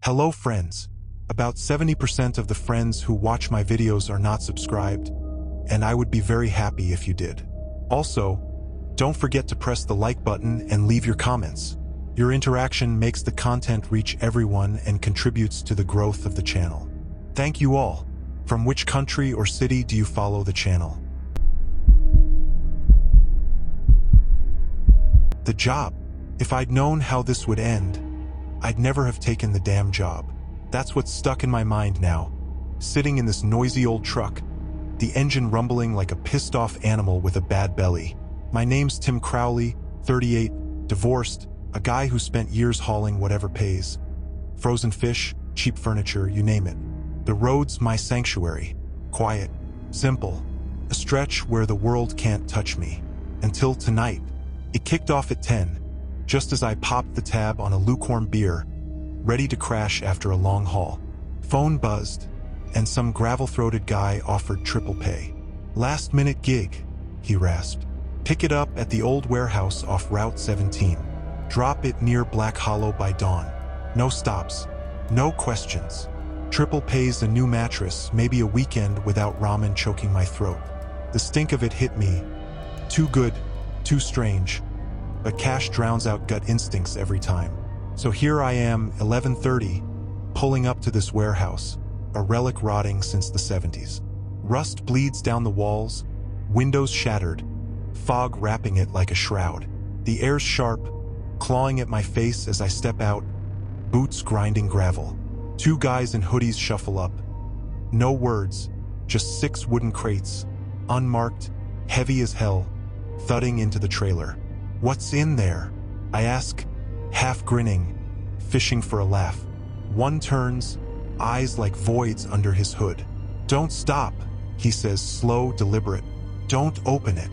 Hello friends. About 70% of the friends who watch my videos are not subscribed, and I would be very happy if you did. Also, don't forget to press the like button and leave your comments. Your interaction makes the content reach everyone and contributes to the growth of the channel. Thank you all. From which country or city do you follow the channel? The job. If I'd known how this would end, I'd never have taken the damn job. That's what's stuck in my mind now. Sitting in this noisy old truck, the engine rumbling like a pissed-off animal with a bad belly. My name's Tim Crowley, 38, divorced, a guy who spent years hauling whatever pays. Frozen fish, cheap furniture, you name it. The road's my sanctuary. Quiet, simple, a stretch where the world can't touch me. Until tonight. It kicked off at 10, just as I popped the tab on a lukewarm beer, ready to crash after a long haul. Phone buzzed, and some gravel-throated guy offered triple pay. Last-minute gig, he rasped. Pick it up at the old warehouse off Route 17. Drop it near Black Hollow by dawn. No stops, no questions. Triple pay's a new mattress, maybe a weekend without ramen choking my throat. The stink of it hit me. Too good, too strange. But cash drowns out gut instincts every time. So here I am, 11:30, pulling up to this warehouse, a relic rotting since the 70s. Rust bleeds down the walls, windows shattered, fog wrapping it like a shroud. The air's sharp, clawing at my face as I step out, boots grinding gravel. Two guys in hoodies shuffle up. No words, just 6 wooden crates, unmarked, heavy as hell, thudding into the trailer. What's in there? I ask, half grinning, fishing for a laugh. One turns, eyes like voids under his hood. Don't stop, he says, slow, deliberate. Don't open it.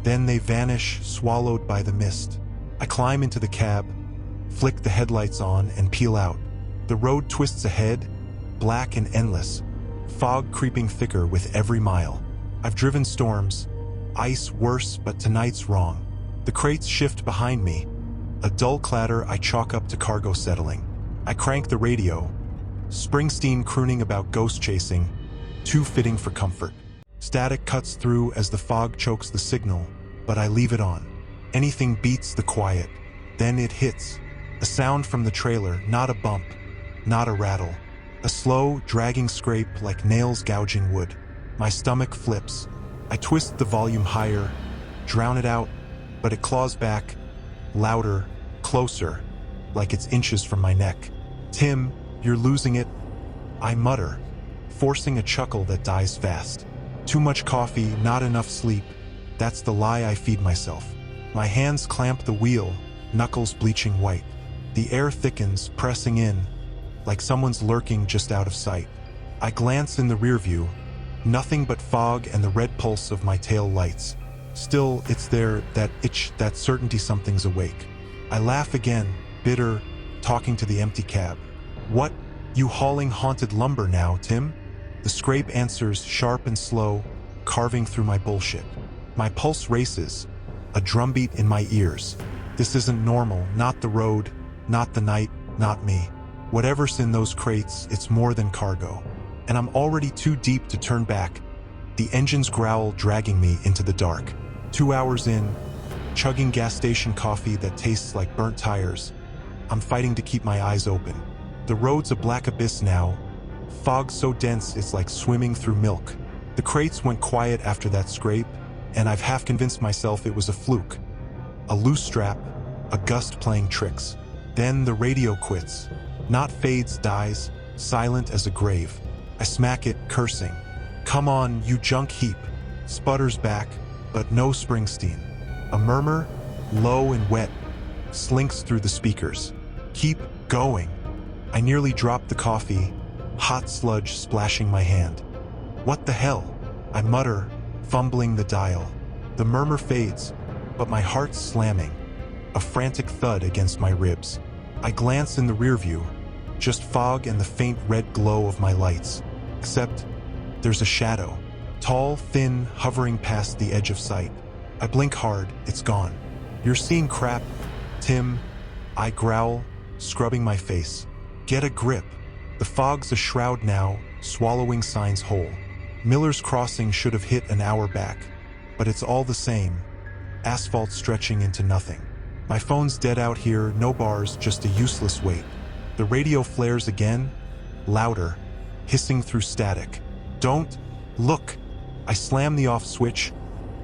Then they vanish, swallowed by the mist. I climb into the cab, flick the headlights on, and peel out. The road twists ahead, black and endless, fog creeping thicker with every mile. I've driven storms, ice worse, but tonight's wrong. The crates shift behind me. A dull clatter I chalk up to cargo settling. I crank the radio. Springsteen crooning about ghost chasing, too fitting for comfort. Static cuts through as the fog chokes the signal, but I leave it on. Anything beats the quiet. Then it hits. A sound from the trailer, not a bump, not a rattle. A slow, dragging scrape like nails gouging wood. My stomach flips. I twist the volume higher, drown it out, but it claws back, louder, closer, like it's inches from my neck. Tim, you're losing it, I mutter, forcing a chuckle that dies fast. Too much coffee, not enough sleep. That's the lie I feed myself. My hands clamp the wheel, knuckles bleaching white. The air thickens, pressing in, like someone's lurking just out of sight. I glance in the rearview, nothing but fog and the red pulse of my tail lights. Still, it's there, that itch, that certainty something's awake. I laugh again, bitter, talking to the empty cab. What? You hauling haunted lumber now, Tim? The scrape answers, sharp and slow, carving through my bullshit. My pulse races, a drumbeat in my ears. This isn't normal, not the road, not the night, not me. Whatever's in those crates, it's more than cargo. And I'm already too deep to turn back, the engine's growl dragging me into the dark. 2 hours in, chugging gas station coffee that tastes like burnt tires, I'm fighting to keep my eyes open. The road's a black abyss now, fog so dense it's like swimming through milk. The crates went quiet after that scrape, and I've half convinced myself it was a fluke. A loose strap, a gust playing tricks. Then the radio quits. Not fades, dies, silent as a grave. I smack it, cursing. Come on, you junk heap. Sputters back, but no Springsteen. A murmur, low and wet, slinks through the speakers. Keep going. I nearly dropped the coffee, hot sludge splashing my hand. What the hell? I mutter, fumbling the dial. The murmur fades, but my heart's slamming, a frantic thud against my ribs. I glance in the rearview, just fog and the faint red glow of my lights. Except, there's a shadow, tall, thin, hovering past the edge of sight. I blink hard, it's gone. You're seeing crap, Tim, I growl, scrubbing my face. Get a grip. The fog's a shroud now, swallowing signs whole. Miller's Crossing should have hit an hour back, but it's all the same. Asphalt stretching into nothing. My phone's dead out here, no bars, just a useless wait. The radio flares again, louder, hissing through static. Don't look. I slam the off switch,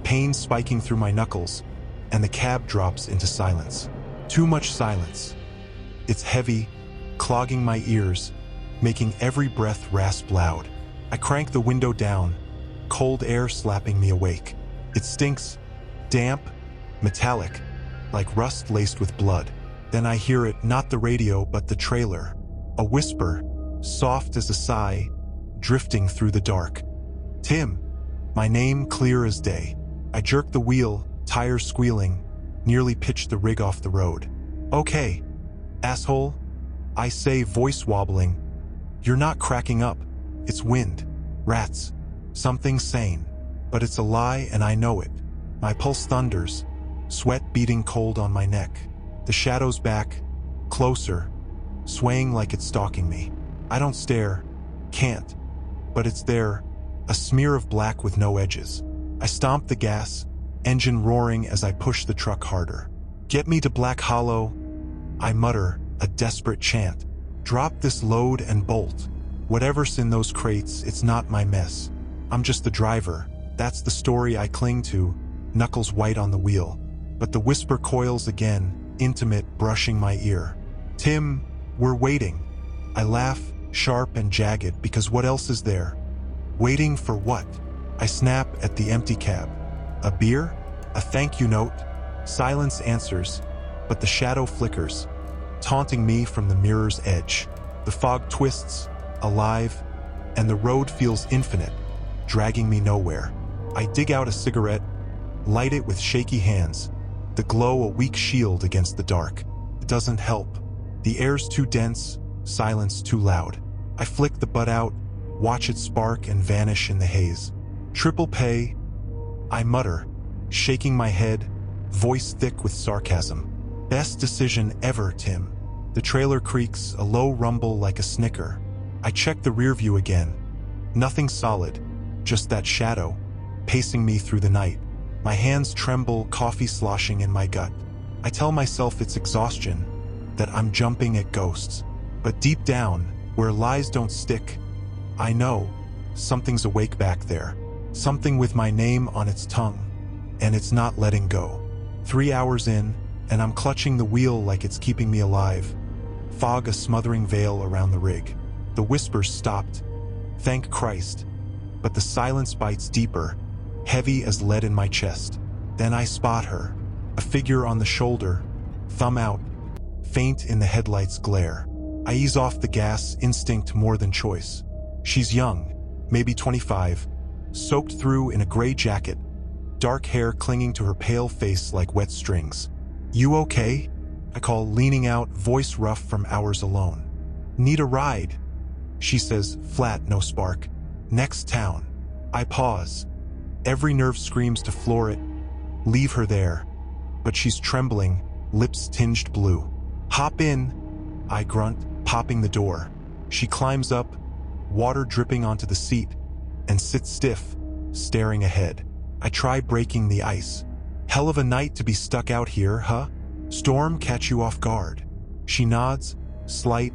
pain spiking through my knuckles, and the cab drops into silence. Too much silence. It's heavy, clogging my ears, making every breath rasp loud. I crank the window down, cold air slapping me awake. It stinks, damp, metallic, like rust laced with blood. Then I hear it, not the radio, but the trailer. A whisper, soft as a sigh, drifting through the dark. Tim. My name clear as day. I jerk the wheel, tires squealing, nearly pitch the rig off the road. Okay, asshole, I say, voice wobbling. You're not cracking up. It's wind, rats, something sane. But it's a lie and I know it. My pulse thunders, sweat beating cold on my neck. The shadow's back, closer, swaying like it's stalking me. I don't stare, can't, but it's there, a smear of black with no edges. I stomp the gas, engine roaring as I push the truck harder. Get me to Black Hollow, I mutter, a desperate chant. Drop this load and bolt. Whatever's in those crates, it's not my mess. I'm just the driver. That's the story I cling to, knuckles white on the wheel. But the whisper coils again, intimate, brushing my ear. Tim, we're waiting. I laugh, sharp and jagged, because what else is there? Waiting for what? I snap at the empty cab. A beer? A thank you note? Silence answers, but the shadow flickers, taunting me from the mirror's edge. The fog twists, alive, and the road feels infinite, dragging me nowhere. I dig out a cigarette, light it with shaky hands, the glow a weak shield against the dark. It doesn't help. The air's too dense, silence too loud. I flick the butt out, watch it spark and vanish in the haze. Triple pay, I mutter, shaking my head, voice thick with sarcasm. Best decision ever, Tim. The trailer creaks, a low rumble like a snicker. I check the rear view again. Nothing solid, just that shadow, pacing me through the night. My hands tremble, coffee sloshing in my gut. I tell myself it's exhaustion, that I'm jumping at ghosts. But deep down, where lies don't stick, I know something's awake back there. Something with my name on its tongue, and it's not letting go. 3 hours in, and I'm clutching the wheel like it's keeping me alive. Fog a smothering veil around the rig. The whispers stopped. Thank Christ. But the silence bites deeper, heavy as lead in my chest. Then I spot her, a figure on the shoulder, thumb out, faint in the headlights' glare. I ease off the gas, instinct more than choice. She's young, maybe 25, soaked through in a gray jacket, dark hair clinging to her pale face like wet strings. You okay? I call, leaning out, voice rough from hours alone. Need a ride? She says, flat, no spark. Next town. I pause. Every nerve screams to floor it. Leave her there. But she's trembling, lips tinged blue. Hop in, I grunt, popping the door. She climbs up, water dripping onto the seat, and sits stiff, staring ahead. I try breaking the ice. Hell of a night to be stuck out here, huh? Storm catch you off guard. She nods, slight,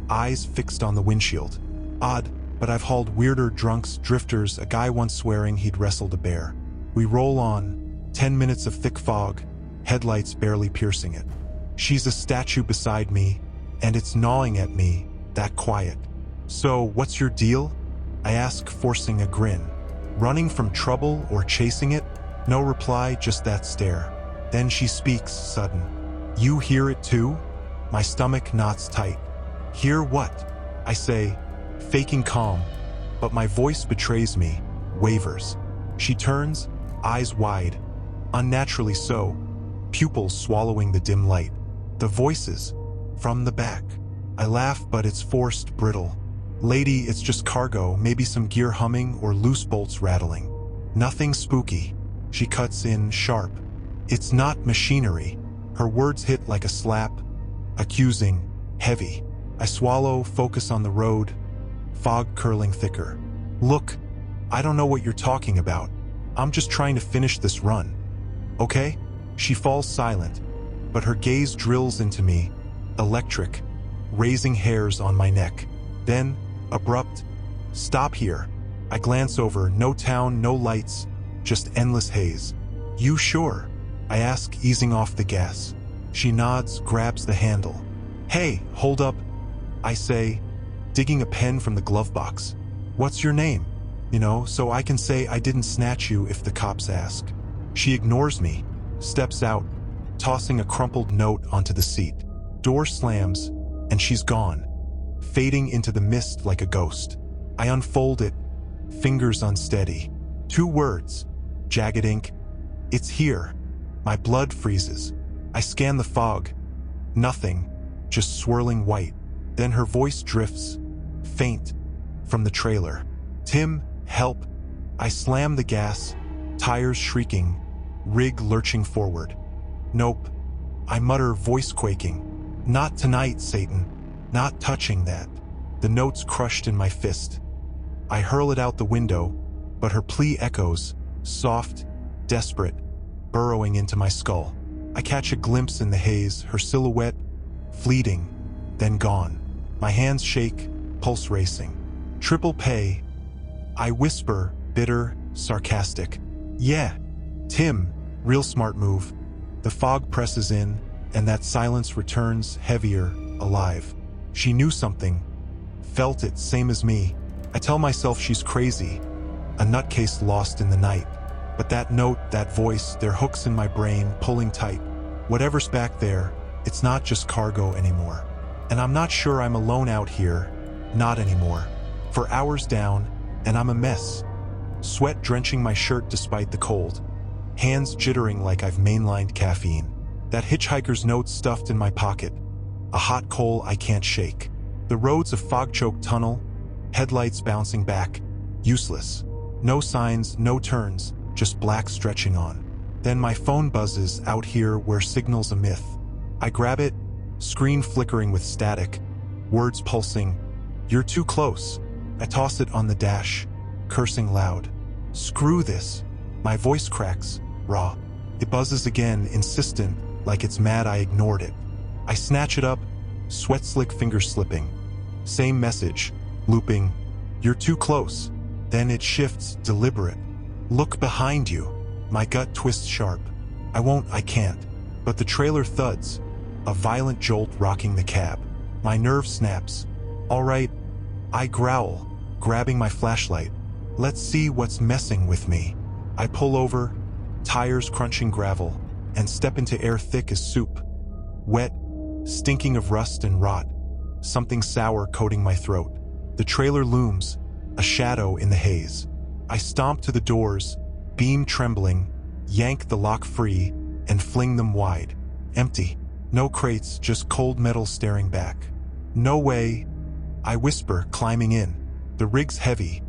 eyes fixed on the windshield. Odd, but I've hauled weirder drunks, drifters, a guy once swearing he'd wrestled a bear. We roll on, 10 minutes of thick fog, headlights barely piercing it. She's a statue beside me, and it's gnawing at me, that quiet. So, what's your deal? I ask, forcing a grin. Running from trouble or chasing it? No reply, just that stare. Then she speaks, sudden. You hear it too? My stomach knots tight. Hear what? I say, faking calm, but my voice betrays me, wavers. She turns, eyes wide, unnaturally so, pupils swallowing the dim light. The voices, from the back. I laugh, but it's forced, brittle. Lady, it's just cargo, maybe some gear humming or loose bolts rattling. Nothing spooky. She cuts in, sharp. It's not machinery. Her words hit like a slap, accusing, heavy. I swallow, focus on the road, fog curling thicker. Look, I don't know what you're talking about. I'm just trying to finish this run. Okay? She falls silent, but her gaze drills into me, electric, raising hairs on my neck. Then, abrupt, stop here. I glance over, no town, no lights, just endless haze. You sure? I ask, easing off the gas. She nods, grabs the handle. Hey, hold up, I say, digging a pen from the glove box. What's your name? So I can say I didn't snatch you if the cops ask. She ignores me, steps out, tossing a crumpled note onto the seat. Door slams, and she's gone, fading into the mist like a ghost. I unfold it, fingers unsteady. 2 words, jagged ink. It's here. My blood freezes. I scan the fog. Nothing, just swirling white. Then her voice drifts, faint, from the trailer. Tim, help. I slam the gas, tires shrieking, rig lurching forward. Nope. I mutter, voice quaking. Not tonight, Satan. Not touching that. The note's crushed in my fist. I hurl it out the window, but her plea echoes, soft, desperate, burrowing into my skull. I catch a glimpse in the haze, her silhouette, fleeting, then gone. My hands shake, pulse racing. Triple pay. I whisper, bitter, sarcastic. Yeah, Tim, real smart move. The fog presses in, and that silence returns, heavier, alive. She knew something, felt it, same as me. I tell myself she's crazy, a nutcase lost in the night. But that note, that voice, they're hooks in my brain, pulling tight. Whatever's back there, it's not just cargo anymore. And I'm not sure I'm alone out here, not anymore. For hours down, and I'm a mess. Sweat drenching my shirt despite the cold. Hands jittering like I've mainlined caffeine. That hitchhiker's note stuffed in my pocket. A hot coal I can't shake. The road's a fog-choked tunnel, headlights bouncing back. Useless. No signs, no turns, just black stretching on. Then my phone buzzes out here where signal's a myth. I grab it, screen flickering with static, words pulsing. You're too close. I toss it on the dash, cursing loud. Screw this. My voice cracks, raw. It buzzes again, insistent, like it's mad I ignored it. I snatch it up, sweat-slick fingers slipping. Same message, looping. You're too close. Then it shifts, deliberate. Look behind you. My gut twists sharp. I can't. But the trailer thuds, a violent jolt rocking the cab. My nerve snaps. All right, I growl, grabbing my flashlight. Let's see what's messing with me. I pull over, tires crunching gravel, and step into air thick as soup. Wet, stinking of rust and rot. Something sour coating my throat. The trailer looms, a shadow in the haze. I stomp to the doors, beam trembling, yank the lock free, and fling them wide. Empty. No crates, just cold metal staring back. No way. I whisper, climbing in. The rig's heavy.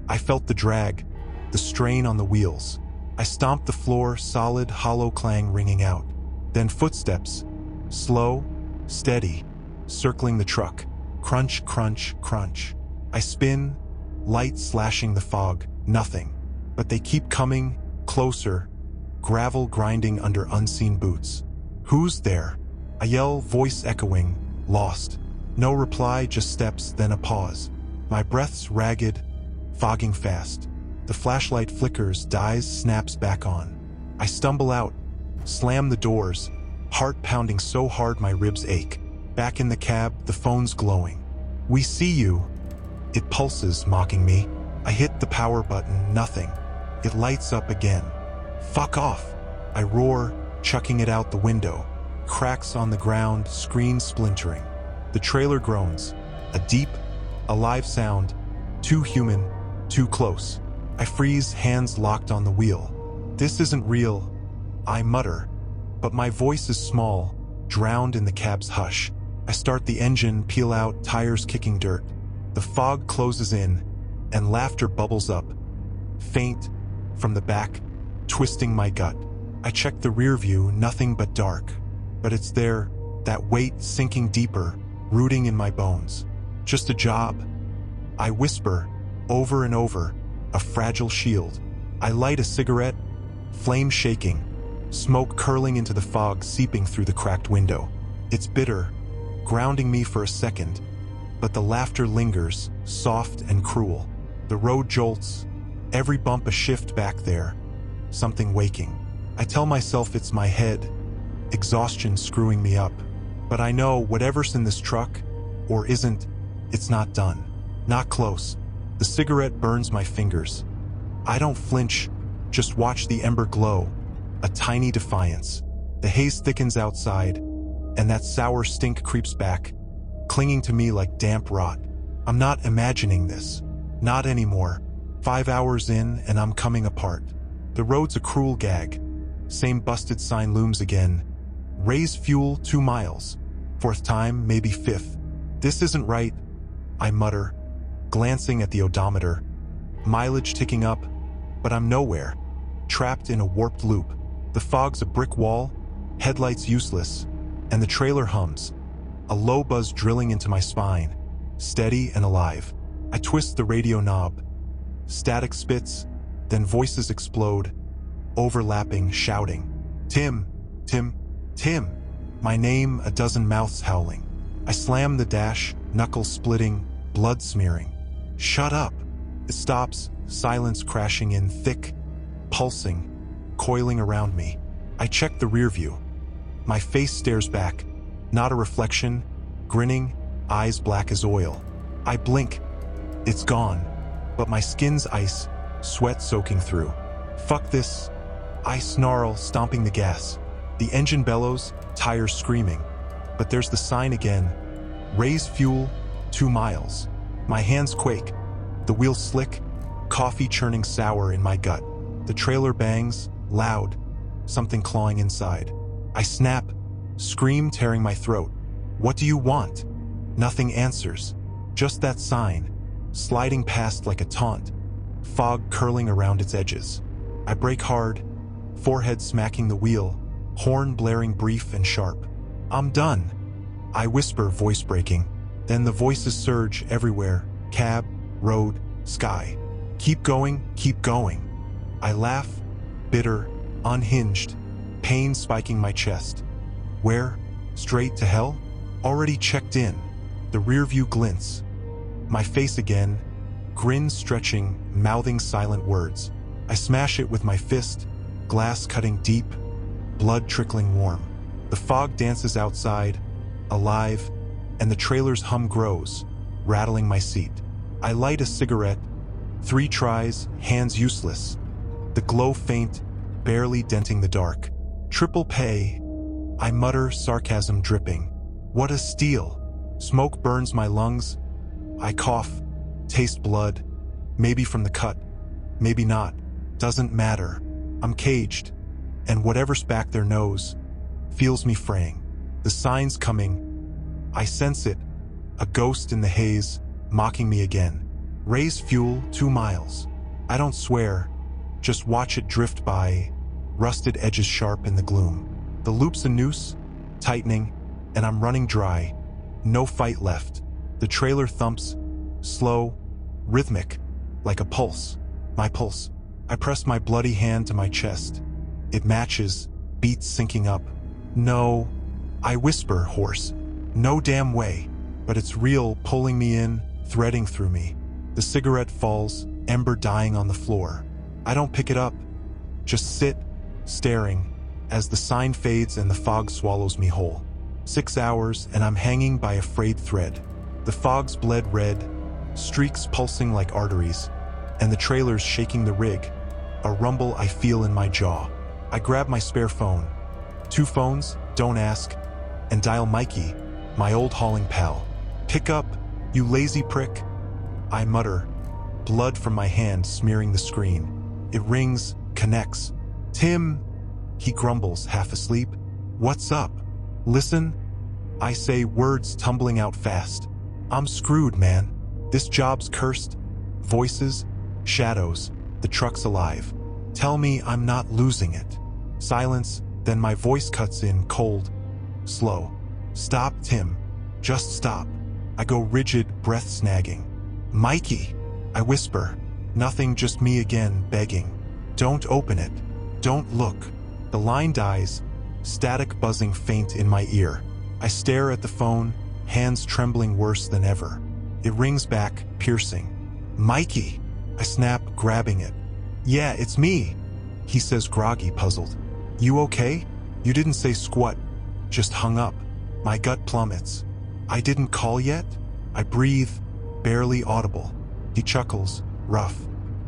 I felt the drag, the strain on the wheels. I stomped the floor, solid, hollow clang ringing out. Then footsteps, slow, steady, circling the truck. Crunch, crunch, crunch. I spin, light slashing the fog. Nothing. But they keep coming, closer, gravel grinding under unseen boots. Who's there? I yell, voice echoing, lost. No reply, just steps, then a pause. My breath's ragged, fogging fast. The flashlight flickers, dies, snaps back on. I stumble out, slam the doors, heart pounding so hard my ribs ache. Back in the cab, the phone's glowing. We see you. It pulses, mocking me. I hit the power button, nothing. It lights up again. Fuck off. I roar, chucking it out the window. Cracks on the ground, screen splintering. The trailer groans. A deep, alive sound. Too human, too close. I freeze, hands locked on the wheel. This isn't real, I mutter. But my voice is small, drowned in the cab's hush. I start the engine, peel out, tires kicking dirt. The fog closes in, and laughter bubbles up. Faint, from the back, twisting my gut. I check the rear view, nothing but dark. But it's there, that weight sinking deeper, rooting in my bones. Just a job. I whisper, over and over, a fragile shield. I light a cigarette, flame shaking, smoke curling into the fog seeping through the cracked window. It's bitter, grounding me for a second, but the laughter lingers, soft and cruel. The road jolts, every bump a shift back there, something waking. I tell myself it's my head, exhaustion screwing me up. But I know whatever's in this truck, or isn't, it's not done. Not close. The cigarette burns my fingers. I don't flinch, just watch the ember glow, a tiny defiance. The haze thickens outside, and that sour stink creeps back, clinging to me like damp rot. I'm not imagining this. Not anymore. 5 hours in, and I'm coming apart. The road's a cruel gag. Same busted sign looms again. Raise fuel 2 miles. 4th time, maybe 5th. This isn't right, I mutter, glancing at the odometer. Mileage ticking up, but I'm nowhere. Trapped in a warped loop. The fog's a brick wall, headlights useless, and the trailer hums. A low buzz drilling into my spine, steady and alive. I twist the radio knob. Static spits, then voices explode, overlapping, shouting. Tim, Tim, Tim. My name, a dozen mouths howling. I slam the dash, knuckles splitting, blood smearing. Shut up. It stops, silence crashing in, thick, pulsing, coiling around me. I check the rear view. My face stares back, not a reflection, grinning, eyes black as oil. I blink. It's gone, but my skin's ice, sweat soaking through. Fuck this. I snarl, stomping the gas. The engine bellows, tires screaming. But there's the sign again. Raise fuel, 2 miles. My hands quake. The wheels slick, coffee churning sour in my gut. The trailer bangs, loud, something clawing inside. I snap, scream tearing my throat. What do you want? Nothing answers. Just that sign, sliding past like a taunt. Fog curling around its edges. I brake hard, forehead smacking the wheel, horn blaring brief and sharp. I'm done. I whisper, voice breaking. Then the voices surge everywhere. Cab, road, sky. Keep going, keep going. I laugh, bitter, unhinged, pain spiking my chest. Where? Straight to hell? Already checked in. The rear view glints. My face again, grin stretching, mouthing silent words. I smash it with my fist, glass cutting deep, blood trickling warm. The fog dances outside, alive, and the trailer's hum grows, rattling my seat. I light a cigarette, 3 tries, hands useless. The glow faint, barely denting the dark. Triple pay, I mutter, sarcasm dripping. What a steal. Smoke burns my lungs. I cough, taste blood, maybe from the cut, maybe not. Doesn't matter. I'm caged, and whatever's back there knows, feels me fraying. The sign's coming. I sense it, a ghost in the haze, mocking me again. Raise fuel 2 miles. I don't swear, just watch it drift by, rusted edges sharp in the gloom. The loop's a noose, tightening, and I'm running dry. No fight left. The trailer thumps, slow, rhythmic, like a pulse. My pulse. I press my bloody hand to my chest. It matches, beats syncing up. No, I whisper, hoarse. No damn way. But it's real, pulling me in, threading through me. The cigarette falls, ember dying on the floor. I don't pick it up. Just sit, staring, as the sign fades and the fog swallows me whole. 6 hours, and I'm hanging by a frayed thread. The fog's bled red, streaks pulsing like arteries, and the trailer's shaking the rig, a rumble I feel in my jaw. I grab my spare phone. 2 phones, don't ask, and dial Mikey, my old hauling pal. Pick up, you lazy prick. I mutter, blood from my hand smearing the screen. It rings, connects. Tim, he grumbles, half asleep. What's up? Listen, I say, words tumbling out fast. I'm screwed, man. This job's cursed. Voices, shadows, the truck's alive. Tell me I'm not losing it. Silence, then my voice cuts in, cold, slow. Stop, Tim. Just stop. I go rigid, breath snagging. Mikey, I whisper. Nothing, just me again, begging. Don't open it. Don't look. The line dies, static buzzing faint in my ear. I stare at the phone, hands trembling worse than ever. It rings back, piercing. Mikey, I snap, grabbing it. Yeah, it's me, he says, groggy, puzzled. You okay? You didn't say squat, just hung up. My gut plummets. I didn't call yet? I breathe, barely audible. He chuckles, rough.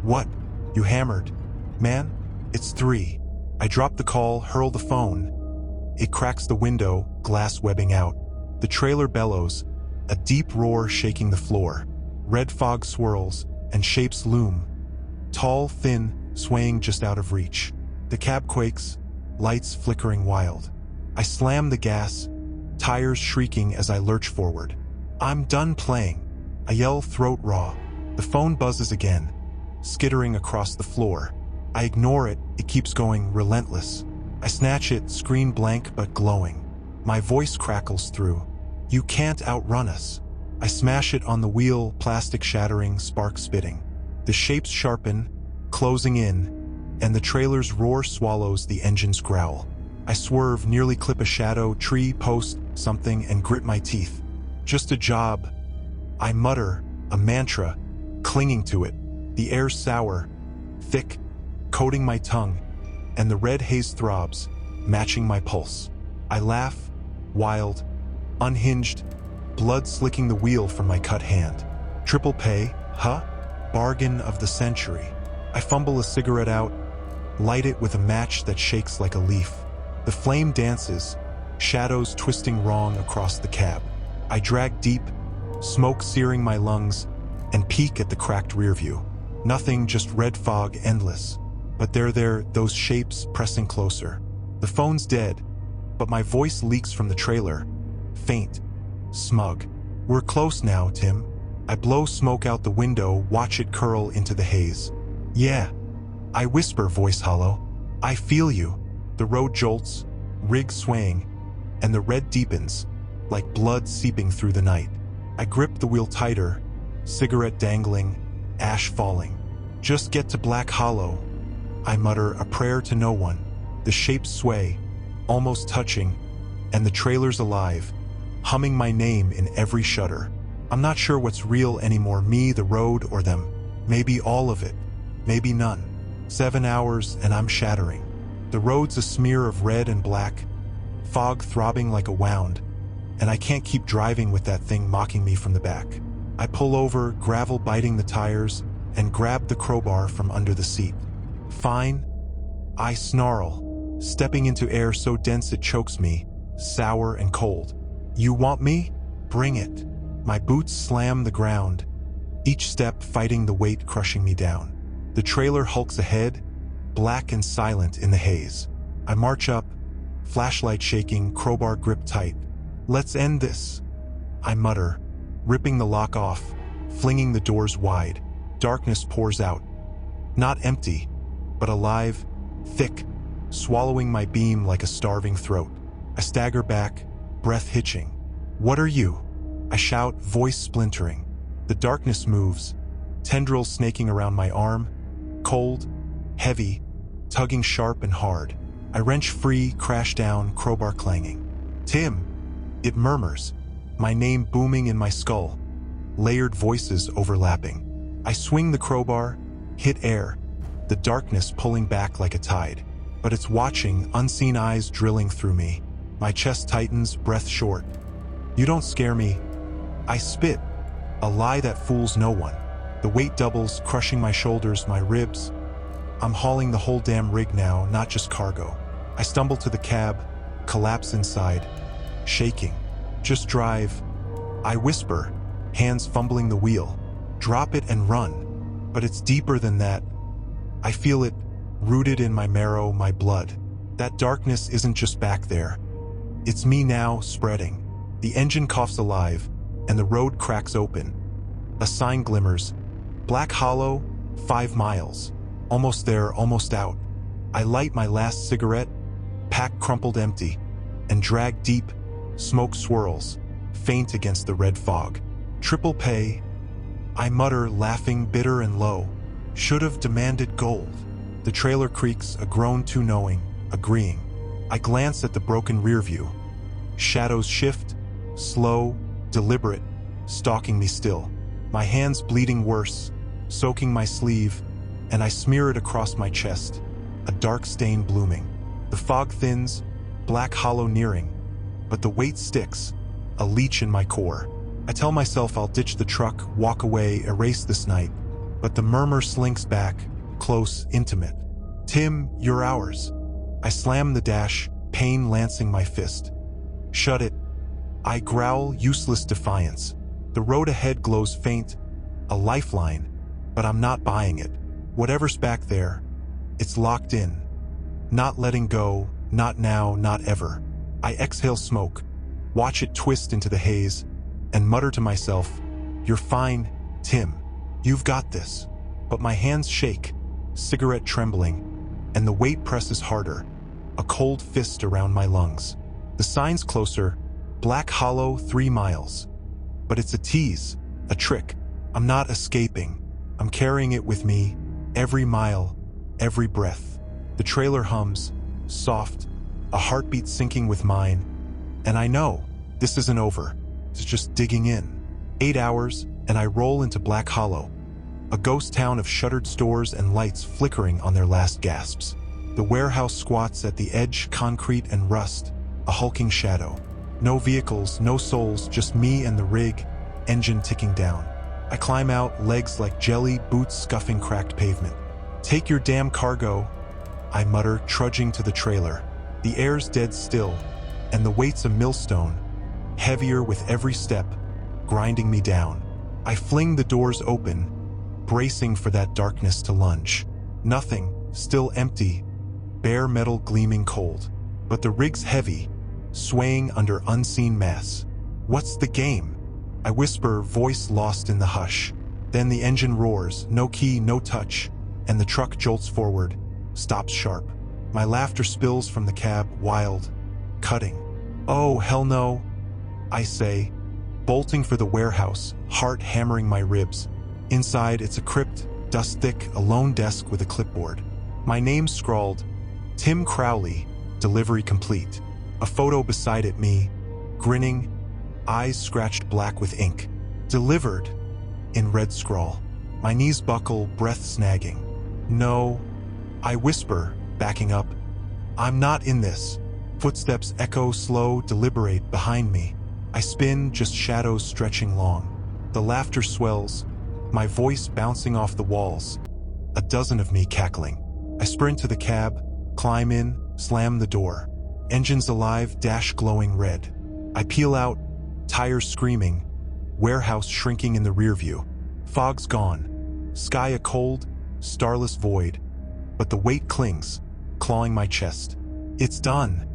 What? You hammered? Man, it's 3. I drop the call, hurl the phone. It cracks the window, glass webbing out. The trailer bellows, a deep roar shaking the floor. Red fog swirls, and shapes loom. Tall, thin, swaying just out of reach. The cab quakes, lights flickering wild. I slam the gas, tires shrieking as I lurch forward. I'm done playing. I yell, throat raw. The phone buzzes again, skittering across the floor. I ignore it, it keeps going, relentless. I snatch it, screen blank but glowing. My voice crackles through. You can't outrun us. I smash it on the wheel, plastic shattering, sparks spitting. The shapes sharpen, closing in, and the trailer's roar swallows the engine's growl. I swerve, nearly clip a shadow, tree, post, something, and grit my teeth. Just a job. I mutter, a mantra, clinging to it. The air's sour, thick, coating my tongue, and the red haze throbs, matching my pulse. I laugh, wild, unhinged, blood slicking the wheel from my cut hand. Triple pay, huh? Bargain of the century. I fumble a cigarette out, light it with a match that shakes like a leaf. The flame dances, shadows twisting wrong across the cab. I drag deep, smoke searing my lungs, and peek at the cracked rearview. Nothing, just red fog, endless. But they're there, those shapes pressing closer. The phone's dead, but my voice leaks from the trailer, faint, smug. We're close now, Tim. I blow smoke out the window, watch it curl into the haze. Yeah, I whisper, voice hollow. I feel you. The road jolts, rig swaying, and the red deepens, like blood seeping through the night. I grip the wheel tighter, cigarette dangling, ash falling. Just get to Black Hollow. I mutter, a prayer to no one. The shapes sway, almost touching, and the trailer's alive, humming my name in every shudder. I'm not sure what's real anymore, me, the road, or them. Maybe all of it, maybe none. 7 hours and I'm shattering. The road's a smear of red and black, fog throbbing like a wound, and I can't keep driving with that thing mocking me from the back. I pull over, gravel biting the tires, and grab the crowbar from under the seat. Fine, I snarl, stepping into air so dense it chokes me, sour and cold. You want me? Bring it. My boots slam the ground, each step fighting the weight crushing me down. The trailer hulks ahead, black and silent in the haze. I march up, flashlight shaking, crowbar grip tight. Let's end this, I mutter, ripping the lock off, flinging the doors wide. Darkness pours out. Not empty, but alive, thick, swallowing my beam like a starving throat. I stagger back, breath hitching. What are you? I shout, voice splintering. The darkness moves, tendrils snaking around my arm, cold, heavy, tugging sharp and hard. I wrench free, crash down, crowbar clanging. Tim, it murmurs, my name booming in my skull, layered voices overlapping. I swing the crowbar, hit air, the darkness pulling back like a tide. But it's watching, unseen eyes drilling through me. My chest tightens, breath short. You don't scare me. I spit, a lie that fools no one. The weight doubles, crushing my shoulders, my ribs. I'm hauling the whole damn rig now, not just cargo. I stumble to the cab, collapse inside, shaking. Just drive. I whisper, hands fumbling the wheel. Drop it and run. But it's deeper than that. I feel it, rooted in my marrow, my blood. That darkness isn't just back there. It's me now, spreading. The engine coughs alive, and the road cracks open. A sign glimmers. Black Hollow, 5 miles. Almost there, almost out. I light my last cigarette, pack crumpled empty, and drag deep. Smoke swirls, faint against the red fog. Triple pay, I mutter, laughing bitter and low. Should have demanded gold. The trailer creaks, a groan too knowing, agreeing. I glance at the broken rear view. Shadows shift, slow, deliberate, stalking me still. My hands bleeding worse, soaking my sleeve, and I smear it across my chest, a dark stain blooming. The fog thins, black hollow nearing, but the weight sticks, a leech in my core. I tell myself I'll ditch the truck, walk away, erase this night, but the murmur slinks back, close, intimate. Tim, you're ours. I slam the dash, pain lancing my fist. Shut it. I growl useless defiance. The road ahead glows faint, a lifeline, but I'm not buying it. Whatever's back there, it's locked in. Not letting go, not now, not ever. I exhale smoke, watch it twist into the haze, and mutter to myself, "You're fine, Tim. You've got this." But my hands shake, cigarette trembling, and the weight presses harder, a cold fist around my lungs. The sign's closer, Black Hollow 3 miles. But it's a tease, a trick. I'm not escaping. I'm carrying it with me, every mile, every breath. The trailer hums, soft, a heartbeat syncing with mine, and I know this isn't over. It's just digging in. 8 hours, and I roll into Black Hollow, a ghost town of shuttered stores and lights flickering on their last gasps. The warehouse squats at the edge, concrete and rust, a hulking shadow. No vehicles, no souls, just me and the rig, engine ticking down. I climb out, legs like jelly, boots scuffing cracked pavement. "Take your damn cargo," I mutter, trudging to the trailer. The air's dead still, and the weight's a millstone, heavier with every step, grinding me down. I fling the doors open, bracing for that darkness to lunge. Nothing, still empty, bare metal gleaming cold. But the rig's heavy, swaying under unseen mass. "What's the game?" I whisper, voice lost in the hush. Then the engine roars, no key, no touch, and the truck jolts forward, stops sharp. My laughter spills from the cab, wild, cutting. "Oh, hell no," I say, bolting for the warehouse, heart hammering my ribs. Inside, it's a crypt, dust thick, a lone desk with a clipboard. My name scrawled, Tim Crowley, delivery complete. A photo beside it, me, grinning, eyes scratched black with ink. Delivered, in red scrawl. My knees buckle, breath snagging. "No," I whisper, backing up. "I'm not in this." Footsteps echo slow, deliberate behind me. I spin, just shadows stretching long. The laughter swells, my voice bouncing off the walls. A dozen of me cackling. I sprint to the cab, climb in, slam the door. Engines alive, dash glowing red. I peel out, tires screaming, warehouse shrinking in the rear view. Fog's gone, sky a cold, starless void, but the weight clings, clawing my chest. "It's done,"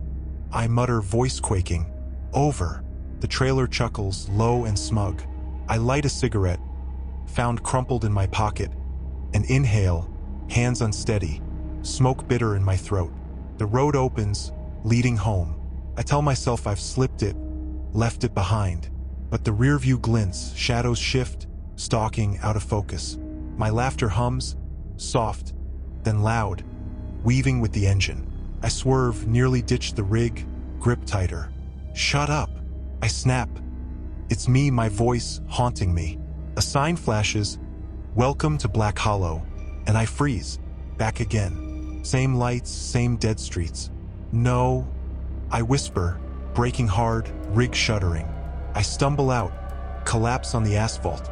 I mutter, voice quaking. "Over." The trailer chuckles, low and smug. I light a cigarette, found crumpled in my pocket, and inhale, hands unsteady, smoke bitter in my throat. The road opens, leading home. I tell myself I've slipped it, left it behind. But the rear view glints, shadows shift, stalking out of focus. My laughter hums, soft, then loud, weaving with the engine. I swerve, nearly ditch the rig, grip tighter. "Shut up," I snap. It's me, my voice, haunting me. A sign flashes, "Welcome to Black Hollow," and I freeze, back again. Same lights, same dead streets. "No," I whisper, braking hard, rig shuddering. I stumble out, collapse on the asphalt,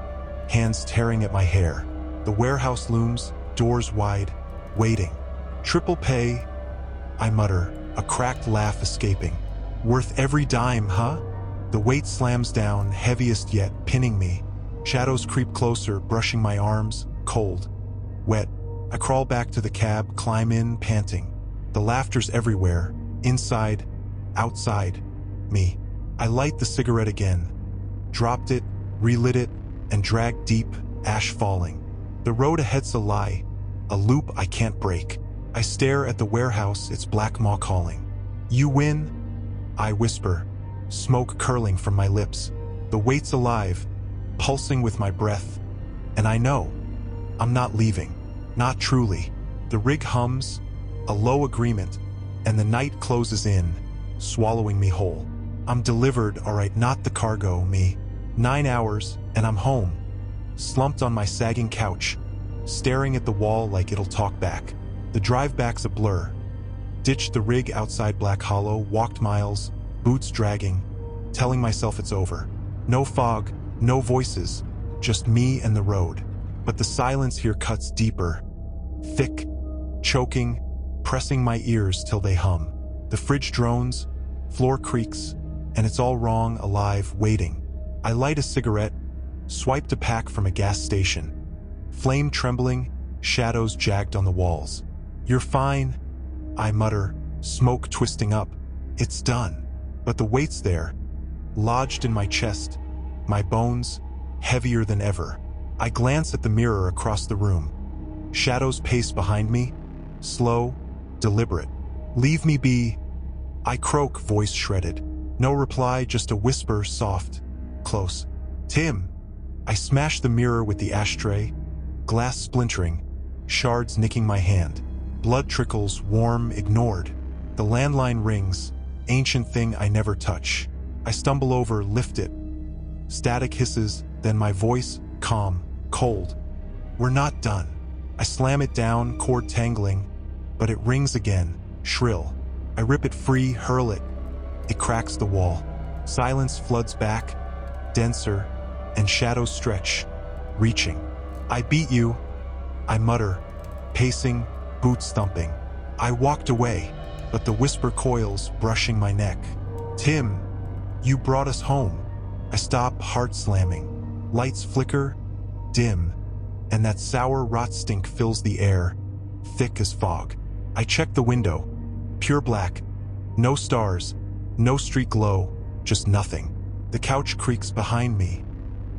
hands tearing at my hair. The warehouse looms, doors wide, waiting. "Triple pay," I mutter, a cracked laugh escaping. "Worth every dime, huh?" The weight slams down, heaviest yet, pinning me. Shadows creep closer, brushing my arms, cold, wet. I crawl back to the cab, climb in, panting. The laughter's everywhere, inside, outside, me. I light the cigarette again, dropped it, relit it, and dragged deep, ash falling. The road ahead's a lie, a loop I can't break. I stare at the warehouse, its black maw calling. "You win," I whisper, smoke curling from my lips. The weight's alive, pulsing with my breath, and I know I'm not leaving. Not truly. The rig hums, a low agreement, and the night closes in, swallowing me whole. I'm delivered, alright, not the cargo, me. 9 hours, and I'm home, slumped on my sagging couch, staring at the wall like it'll talk back. The drive back's a blur. Ditched the rig outside Black Hollow, walked miles, boots dragging, telling myself it's over. No fog, no voices, just me and the road. But the silence here cuts deeper, thick, choking, pressing my ears till they hum. The fridge drones, floor creaks, and it's all wrong, alive, waiting. I light a cigarette, swiped a pack from a gas station. Flame trembling, shadows jagged on the walls. You're fine, I mutter, smoke twisting up. It's done. But the weight's there, lodged in my chest, my bones heavier than ever. I glance at the mirror across the room. Shadows pace behind me, slow, deliberate. Leave me be, I croak, voice shredded. No reply, just a whisper, soft, close. Tim. I smash the mirror with the ashtray, glass splintering, shards nicking my hand. Blood trickles, warm, ignored. The landline rings, ancient thing I never touch. I stumble over, lift it. Static hisses, then my voice, calm, cold. We're not done. I slam it down, cord tangling, but it rings again, shrill. I rip it free, hurl it. It cracks the wall. Silence floods back, denser, and shadows stretch, reaching. I beat you, I mutter, pacing, boots thumping. I walked away, but the whisper coils, brushing my neck. Tim, you brought us home. I stop, heart slamming. Lights flicker, dim, and that sour rot stink fills the air, thick as fog. I check the window, pure black, no stars, no street glow, just nothing. The couch creaks behind me.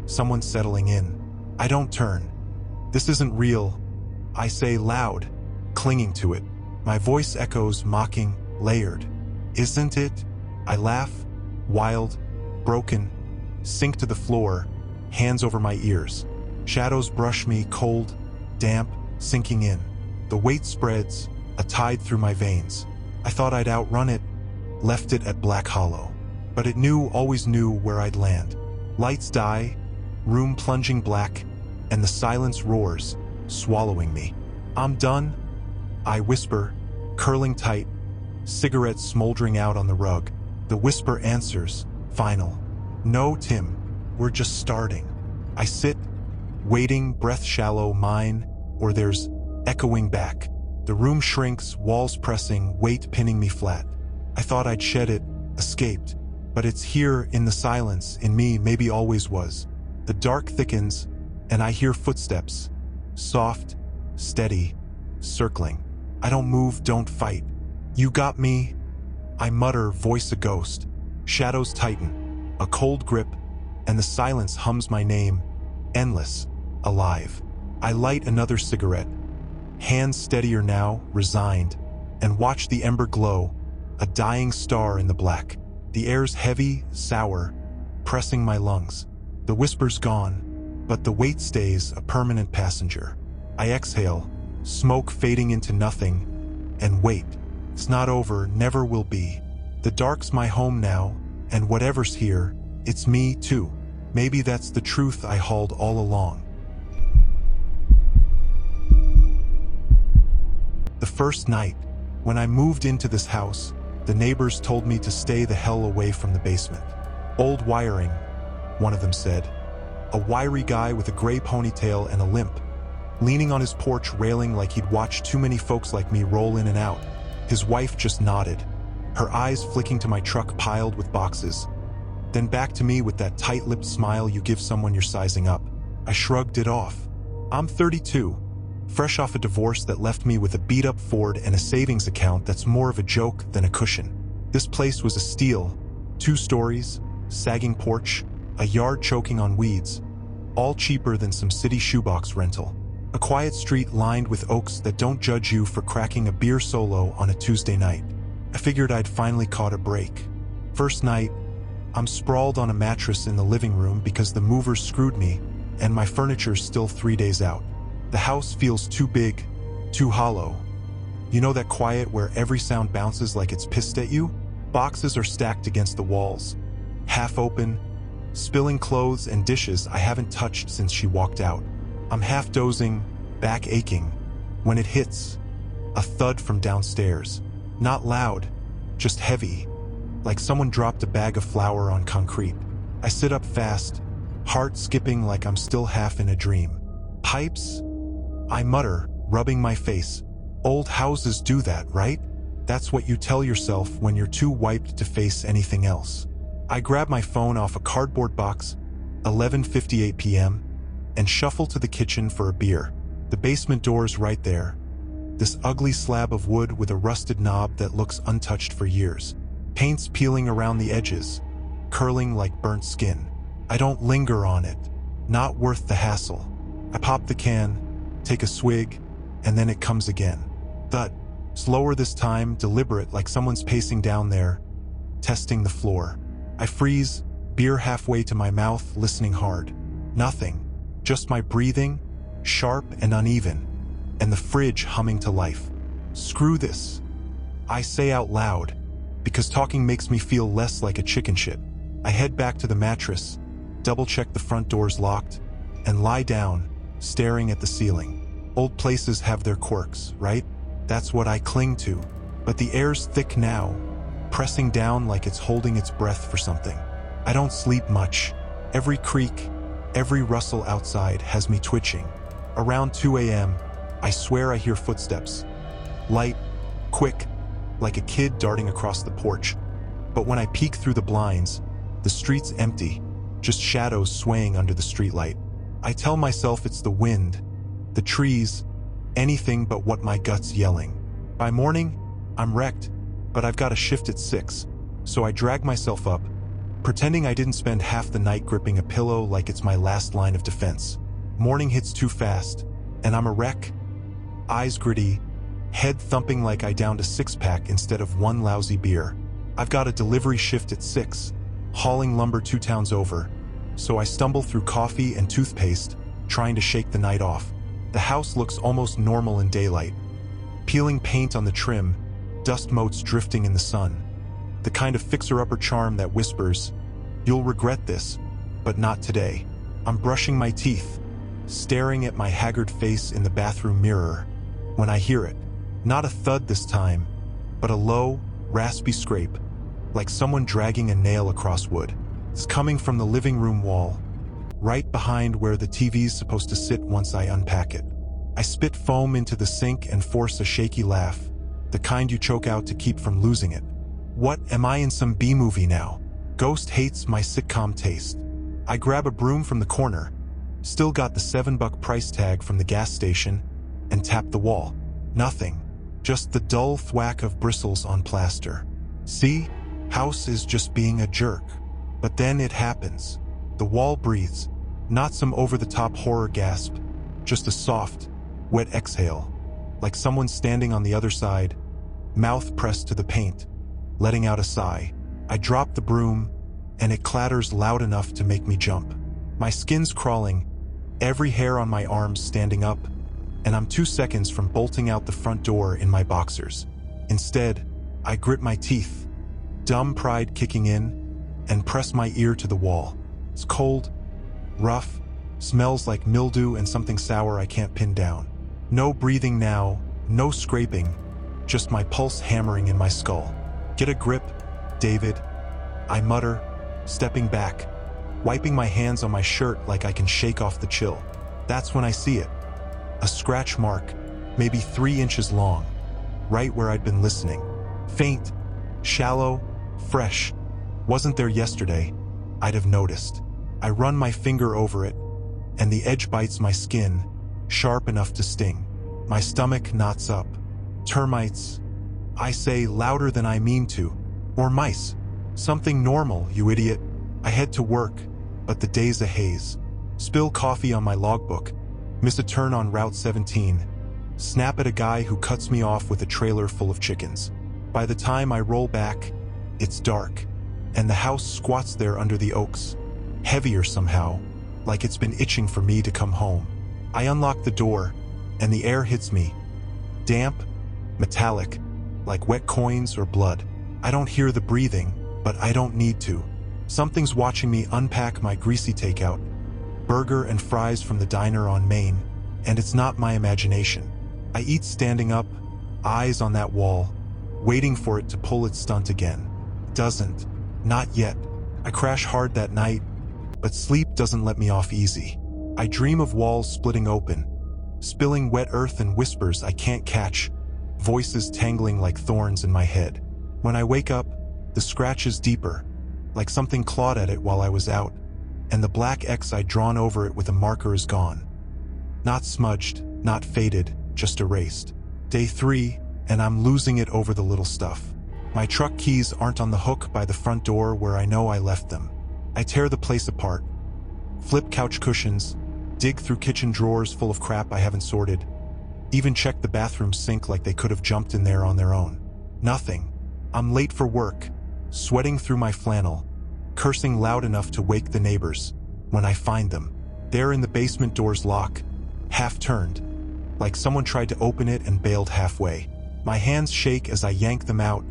Someone's settling in. I don't turn. This isn't real, I say loud, clinging to it. My voice echoes, mocking, layered. Isn't it? I laugh, wild, broken, sink to the floor, hands over my ears. Shadows brush me, cold, damp, sinking in. The weight spreads, a tide through my veins. I thought I'd outrun it, left it at Black Hollow. But it knew, always knew where I'd land. Lights die, room plunging black, and the silence roars, swallowing me. I'm done, I whisper, curling tight, cigarette smoldering out on the rug. The whisper answers, final. No, Tim, we're just starting. I sit, waiting, breath shallow, mine, or theirs, echoing back. The room shrinks, walls pressing, weight pinning me flat. I thought I'd shed it, escaped, but it's here in the silence, in me, maybe always was. The dark thickens, and I hear footsteps, soft, steady, circling. I don't move, don't fight. You got me, I mutter, voice a ghost. Shadows tighten, a cold grip, and the silence hums my name, endless, alive. I light another cigarette, hands steadier now, resigned, and watch the ember glow, a dying star in the black. The air's heavy, sour, pressing my lungs. The whisper's gone, but the weight stays, a permanent passenger. I exhale, smoke fading into nothing, and wait. It's not over, never will be. The dark's my home now, and whatever's here, it's me too. Maybe that's the truth I hauled all along. The first night, when I moved into this house, the neighbors told me to stay the hell away from the basement. Old wiring, one of them said. A wiry guy with a gray ponytail and a limp, leaning on his porch railing like he'd watched too many folks like me roll in and out. His wife just nodded, her eyes flicking to my truck piled with boxes, then back to me with that tight-lipped smile you give someone you're sizing up. I shrugged it off. I'm 32, fresh off a divorce that left me with a beat-up Ford and a savings account that's more of a joke than a cushion. This place was a steal, 2 stories, sagging porch, a yard choking on weeds, all cheaper than some city shoebox rental. A quiet street lined with oaks that don't judge you for cracking a beer solo on a Tuesday night. I figured I'd finally caught a break. First night, I'm sprawled on a mattress in the living room because the movers screwed me, and my furniture's still 3 days out. The house feels too big, too hollow. You know that quiet where every sound bounces like it's pissed at you? Boxes are stacked against the walls, half open, spilling clothes and dishes I haven't touched since she walked out. I'm half dozing, back aching, when it hits. A thud from downstairs. Not loud, just heavy, like someone dropped a bag of flour on concrete. I sit up fast, heart skipping like I'm still half in a dream. Pipes? I mutter, rubbing my face. Old houses do that, right? That's what you tell yourself when you're too wiped to face anything else. I grab my phone off a cardboard box, 11:58 p.m., and shuffle to the kitchen for a beer. The basement door's right there. This ugly slab of wood with a rusted knob that looks untouched for years. Paint's peeling around the edges, curling like burnt skin. I don't linger on it. Not worth the hassle. I pop the can, take a swig, and then it comes again. Thud. Slower this time, deliberate, like someone's pacing down there, testing the floor. I freeze, beer halfway to my mouth, listening hard. Nothing. Just my breathing, sharp and uneven, and the fridge humming to life. Screw this. I say out loud, because talking makes me feel less like a chicken shit. I head back to the mattress, double-check the front doors locked, and lie down, staring at the ceiling. Old places have their quirks, right? That's what I cling to. But the air's thick now, pressing down like it's holding its breath for something. I don't sleep much. Every creak, every rustle outside has me twitching. Around 2 a.m., I swear I hear footsteps. Light, quick, like a kid darting across the porch. But when I peek through the blinds, the street's empty, just shadows swaying under the streetlight. I tell myself it's the wind, the trees, anything but what my gut's yelling. By morning, I'm wrecked, but I've got a shift at 6, so I drag myself up, pretending I didn't spend half the night gripping a pillow like it's my last line of defense. Morning hits too fast, and I'm a wreck. Eyes gritty, head thumping like I downed a 6-pack instead of one lousy beer. I've got a delivery shift at 6, hauling lumber 2 towns over, so I stumble through coffee and toothpaste, trying to shake the night off. The house looks almost normal in daylight. Peeling paint on the trim, dust motes drifting in the sun. The kind of fixer-upper charm that whispers, "You'll regret this, but not today." I'm brushing my teeth, staring at my haggard face in the bathroom mirror, when I hear it. Not a thud this time, but a low, raspy scrape, like someone dragging a nail across wood. It's coming from the living room wall, right behind where the TV's supposed to sit once I unpack it. I spit foam into the sink and force a shaky laugh, the kind you choke out to keep from losing it. What, am I in some B-movie now? Ghost hates my sitcom taste. I grab a broom from the corner, still got the $7 price tag from the gas station, and tap the wall. Nothing. Just the dull thwack of bristles on plaster. See? House is just being a jerk. But then it happens. The wall breathes. Not some over-the-top horror gasp, just a soft, wet exhale, like someone standing on the other side, mouth pressed to the paint, letting out a sigh. I drop the broom, and it clatters loud enough to make me jump. My skin's crawling, every hair on my arms standing up, and I'm 2 seconds from bolting out the front door in my boxers. Instead, I grit my teeth, dumb pride kicking in, and press my ear to the wall. It's cold, rough, smells like mildew and something sour I can't pin down. No breathing now, no scraping, just my pulse hammering in my skull. Get a grip, David, I mutter, stepping back, wiping my hands on my shirt like I can shake off the chill. That's when I see it. A scratch mark, maybe 3 inches long, right where I'd been listening. Faint, shallow, fresh. Wasn't there yesterday, I'd have noticed. I run my finger over it, and the edge bites my skin, sharp enough to sting. My stomach knots up. Termites, I say louder than I mean to. Or mice. Something normal, you idiot. I head to work, but the day's a haze. Spill coffee on my logbook, miss a turn on Route 17, snap at a guy who cuts me off with a trailer full of chickens. By the time I roll back, it's dark. and the house squats there under the oaks, heavier somehow, like it's been itching for me to come home. I unlock the door, and the air hits me. Damp, metallic, like wet coins or blood. I don't hear the breathing, but I don't need to. Something's watching me unpack my greasy takeout, burger and fries from the diner on Main, and it's not my imagination. I eat standing up, eyes on that wall, waiting for it to pull its stunt again. Doesn't. Not yet. I crash hard that night, but sleep doesn't let me off easy. I dream of walls splitting open, spilling wet earth and whispers I can't catch, voices tangling like thorns in my head. When I wake up, the scratch is deeper, like something clawed at it while I was out, and the black X I'd drawn over it with a marker is gone. Not smudged, not faded, just erased. Day 3, and I'm losing it over the little stuff. My truck keys aren't on the hook by the front door where I know I left them. I tear the place apart, flip couch cushions, dig through kitchen drawers full of crap I haven't sorted, even check the bathroom sink like they could have jumped in there on their own. Nothing. I'm late for work, sweating through my flannel, cursing loud enough to wake the neighbors, when I find them. There in the basement door's lock, half turned, like someone tried to open it and bailed halfway. My hands shake as I yank them out,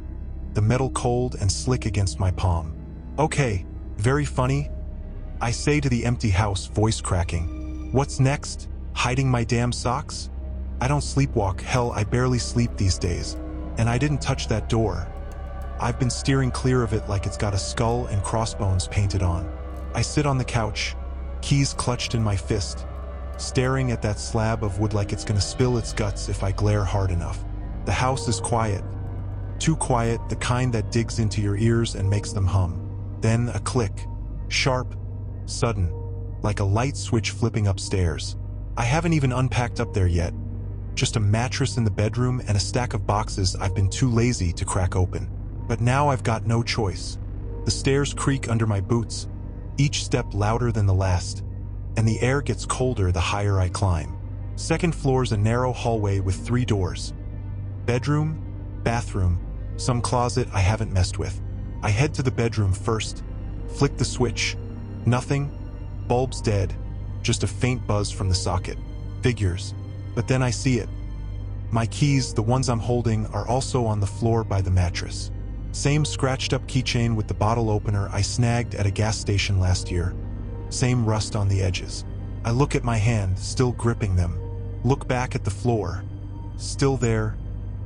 the metal cold and slick against my palm. Okay, very funny, I say to the empty house, voice cracking. What's next? Hiding my damn socks? I don't sleepwalk, hell, I barely sleep these days. And I didn't touch that door. I've been steering clear of it like it's got a skull and crossbones painted on. I sit on the couch, keys clutched in my fist, staring at that slab of wood like it's gonna spill its guts if I glare hard enough. The house is quiet. Too quiet, the kind that digs into your ears and makes them hum. Then a click. Sharp, sudden, like a light switch flipping upstairs. I haven't even unpacked up there yet. Just a mattress in the bedroom and a stack of boxes I've been too lazy to crack open. But now I've got no choice. The stairs creak under my boots, each step louder than the last, and the air gets colder the higher I climb. Second floor's a narrow hallway with 3 doors. Bedroom, bathroom, some closet I haven't messed with. I head to the bedroom first, flick the switch. Nothing, bulb's dead, just a faint buzz from the socket. Figures. But then I see it. My keys, the ones I'm holding, are also on the floor by the mattress. Same scratched up keychain with the bottle opener I snagged at a gas station last year. Same rust on the edges. I look at my hand, still gripping them. Look back at the floor. Still there,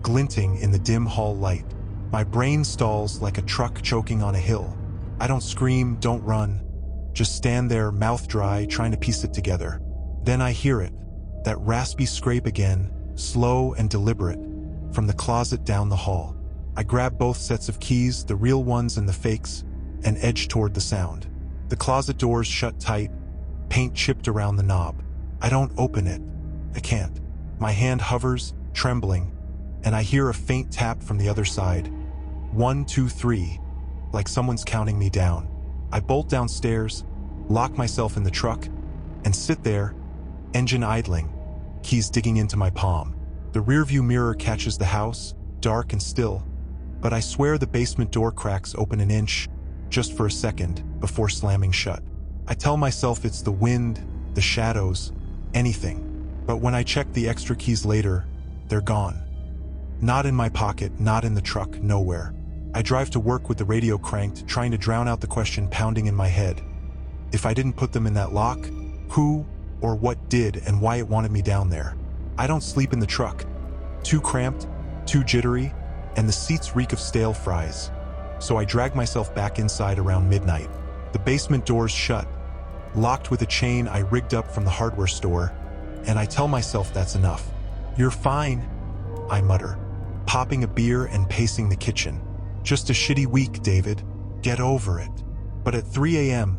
glinting in the dim hall light. My brain stalls like a truck choking on a hill. I don't scream, don't run. Just stand there, mouth dry, trying to piece it together. Then I hear it. That raspy scrape again, slow and deliberate, from the closet down the hall. I grab both sets of keys, the real ones and the fakes, and edge toward the sound. The closet doors shut tight, paint chipped around the knob. I don't open it. I can't. My hand hovers, trembling, and I hear a faint tap from the other side. 1, 2, 3, like someone's counting me down. I bolt downstairs, lock myself in the truck, and sit there, engine idling, keys digging into my palm. The rearview mirror catches the house, dark and still, but I swear the basement door cracks open an inch, just for a second, before slamming shut. I tell myself it's the wind, the shadows, anything. But when I check the extra keys later, they're gone. Not in my pocket, not in the truck, nowhere. I drive to work with the radio cranked, trying to drown out the question pounding in my head. If I didn't put them in that lock, who or what did and why it wanted me down there? I don't sleep in the truck. Too cramped, too jittery, and the seats reek of stale fries. So I drag myself back inside around midnight. The basement doors shut, locked with a chain I rigged up from the hardware store, and I tell myself that's enough. You're fine, I mutter, popping a beer and pacing the kitchen. Just a shitty week, David. Get over it. But at 3 a.m.,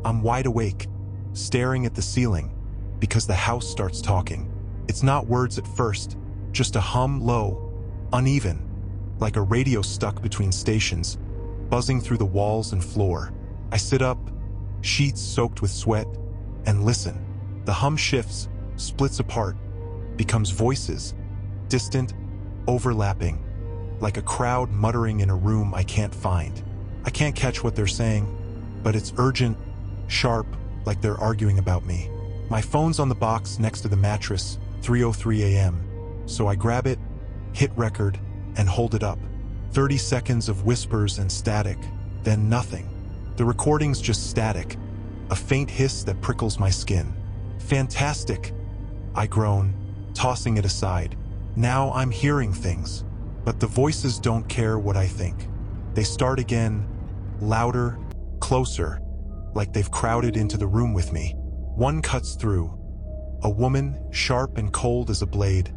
I'm wide awake, staring at the ceiling, because the house starts talking. It's not words at first, just a hum, low, uneven, like a radio stuck between stations, buzzing through the walls and floor. I sit up, sheets soaked with sweat, and listen. The hum shifts, splits apart, becomes voices, distant, overlapping, like a crowd muttering in a room I can't find. I can't catch what they're saying, but it's urgent, sharp, like they're arguing about me. My phone's on the box next to the mattress, 3:03 a.m. So I grab it, hit record, and hold it up. 30 seconds of whispers and static, then nothing. The recording's just static, a faint hiss that prickles my skin. Fantastic, I groan, tossing it aside. Now I'm hearing things, but the voices don't care what I think. They start again, louder, closer, like they've crowded into the room with me. One cuts through. A woman, sharp and cold as a blade.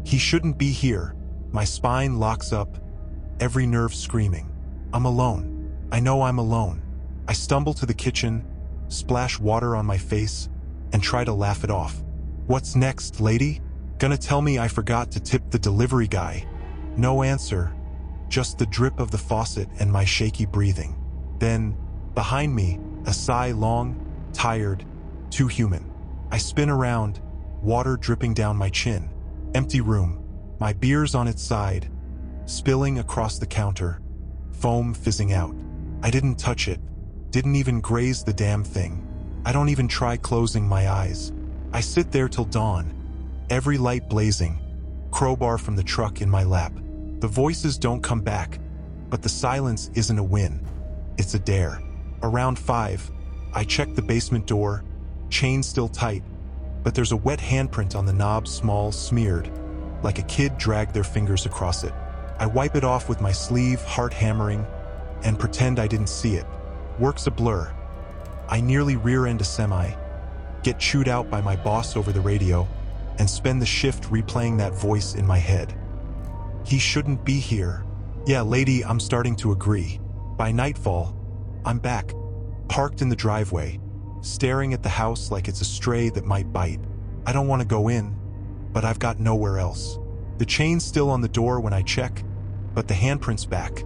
He shouldn't be here. My spine locks up, every nerve screaming. I'm alone. I know I'm alone. I stumble to the kitchen, splash water on my face, and try to laugh it off. What's next, lady? Gonna tell me I forgot to tip the delivery guy? No answer, just the drip of the faucet and my shaky breathing. Then, behind me, a sigh, long, tired, too human. I spin around, water dripping down my chin. Empty room, my beer's on its side, spilling across the counter, foam fizzing out. I didn't touch it, didn't even graze the damn thing. I don't even try closing my eyes. I sit there till dawn, every light blazing, crowbar from the truck in my lap. The voices don't come back, but the silence isn't a win. It's a dare. Around 5, I check the basement door, chain still tight, but there's a wet handprint on the knob, small, smeared, like a kid dragged their fingers across it. I wipe it off with my sleeve, heart hammering, and pretend I didn't see it. Work's a blur. I nearly rear-end a semi, get chewed out by my boss over the radio, and spend the shift replaying that voice in my head. He shouldn't be here. Yeah, lady, I'm starting to agree. By nightfall, I'm back, parked in the driveway, staring at the house like it's a stray that might bite. I don't want to go in, but I've got nowhere else. The chain's still on the door when I check, but the handprint's back.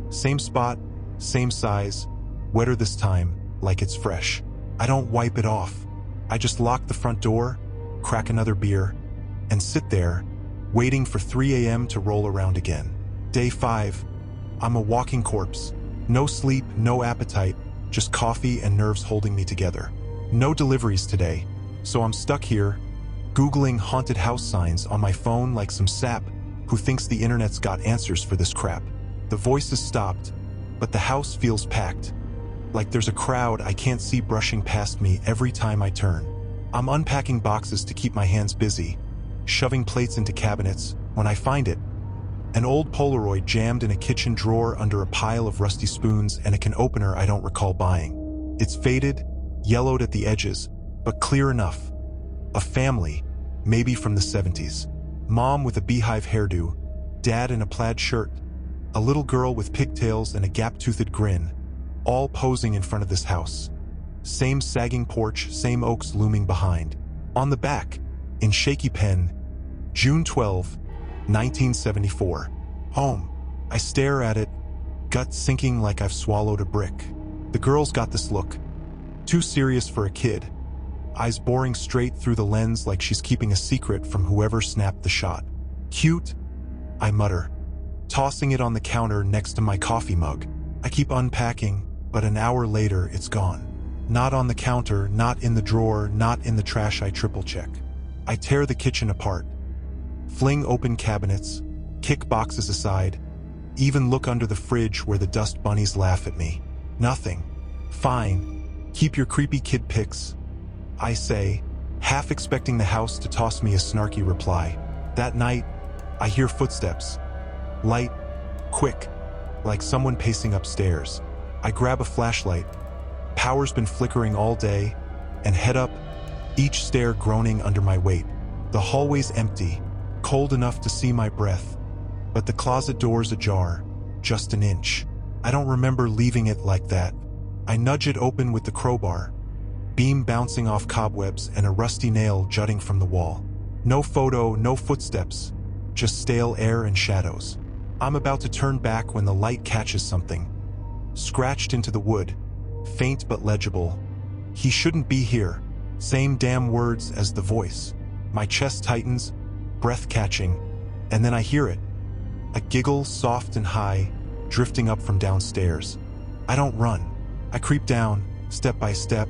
Same spot, same size, wetter this time, like it's fresh. I don't wipe it off. I just lock the front door, crack another beer, and sit there, waiting for 3 a.m. to roll around again. Day 5. I'm a walking corpse. No sleep, no appetite, just coffee and nerves holding me together. No deliveries today, so I'm stuck here, Googling haunted house signs on my phone like some sap who thinks the internet's got answers for this crap. The voices stopped, but the house feels packed. Like there's a crowd I can't see brushing past me every time I turn. I'm unpacking boxes to keep my hands busy, shoving plates into cabinets, when I find it. An old Polaroid jammed in a kitchen drawer under a pile of rusty spoons and a can opener I don't recall buying. It's faded, yellowed at the edges, but clear enough. A family, maybe from the 70s. Mom with a beehive hairdo, dad in a plaid shirt, a little girl with pigtails and a gap-toothed grin, all posing in front of this house. Same sagging porch, same oaks looming behind. On the back, in shaky pen, June 12, 1974. Home. I stare at it, gut sinking like I've swallowed a brick. The girl's got this look. Too serious for a kid. Eyes boring straight through the lens like she's keeping a secret from whoever snapped the shot. Cute, I mutter, tossing it on the counter next to my coffee mug. I keep unpacking, but an hour later it's gone. Not on the counter, not in the drawer, not in the trash I triple check. I tear the kitchen apart, fling open cabinets, kick boxes aside, even look under the fridge where the dust bunnies laugh at me. Nothing. Fine. Keep your creepy kid pics, I say, half expecting the house to toss me a snarky reply. That night, I hear footsteps. Light, quick, like someone pacing upstairs. I grab a flashlight. Power's been flickering all day, and head up, each stair groaning under my weight. The hallway's empty, cold enough to see my breath, but the closet door's ajar, just an inch. I don't remember leaving it like that. I nudge it open with the crowbar, beam bouncing off cobwebs and a rusty nail jutting from the wall. No photo, no footsteps, just stale air and shadows. I'm about to turn back when the light catches something. Scratched into the wood, faint but legible. He shouldn't be here. Same damn words as the voice. My chest tightens, breath catching, and then I hear it. A giggle, soft and high, drifting up from downstairs. I don't run. I creep down, step by step,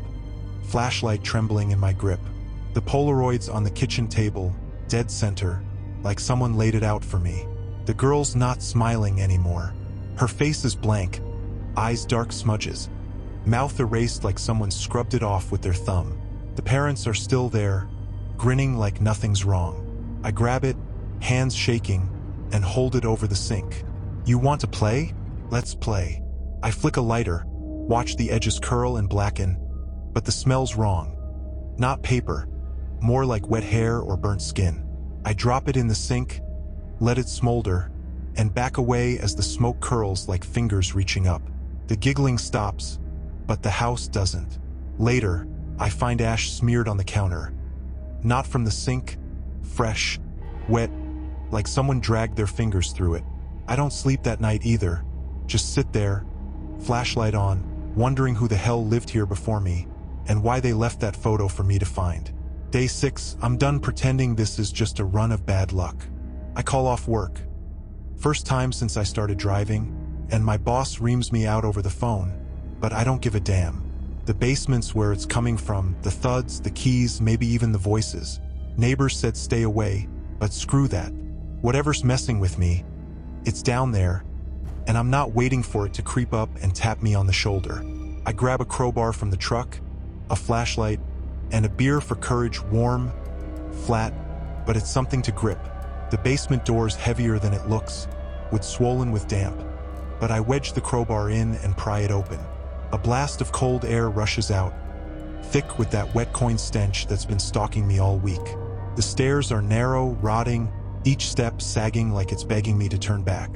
flashlight trembling in my grip. The Polaroids on the kitchen table, dead center, like someone laid it out for me. The girl's not smiling anymore. Her face is blank, eyes dark smudges, mouth erased like someone scrubbed it off with their thumb. The parents are still there, grinning like nothing's wrong. I grab it, hands shaking, and hold it over the sink. You want to play? Let's play. I flick a lighter, watch the edges curl and blacken, but the smell's wrong. Not paper, more like wet hair or burnt skin. I drop it in the sink, let it smolder, and back away as the smoke curls like fingers reaching up. The giggling stops, but the house doesn't. Later, I find ash smeared on the counter. Not from the sink, fresh, wet, like someone dragged their fingers through it. I don't sleep that night either, just sit there, flashlight on, wondering who the hell lived here before me, and why they left that photo for me to find. Day 6, I'm done pretending this is just a run of bad luck. I call off work. First time since I started driving, and my boss reams me out over the phone, but I don't give a damn. The basement's where it's coming from, the thuds, the keys, maybe even the voices. Neighbors said stay away, but screw that. Whatever's messing with me, it's down there, and I'm not waiting for it to creep up and tap me on the shoulder. I grab a crowbar from the truck, a flashlight, and a beer for courage, warm, flat, but it's something to grip. The basement door's heavier than it looks, swollen with damp, but I wedge the crowbar in and pry it open. A blast of cold air rushes out, thick with that wet coin stench that's been stalking me all week. The stairs are narrow, rotting, each step sagging like it's begging me to turn back.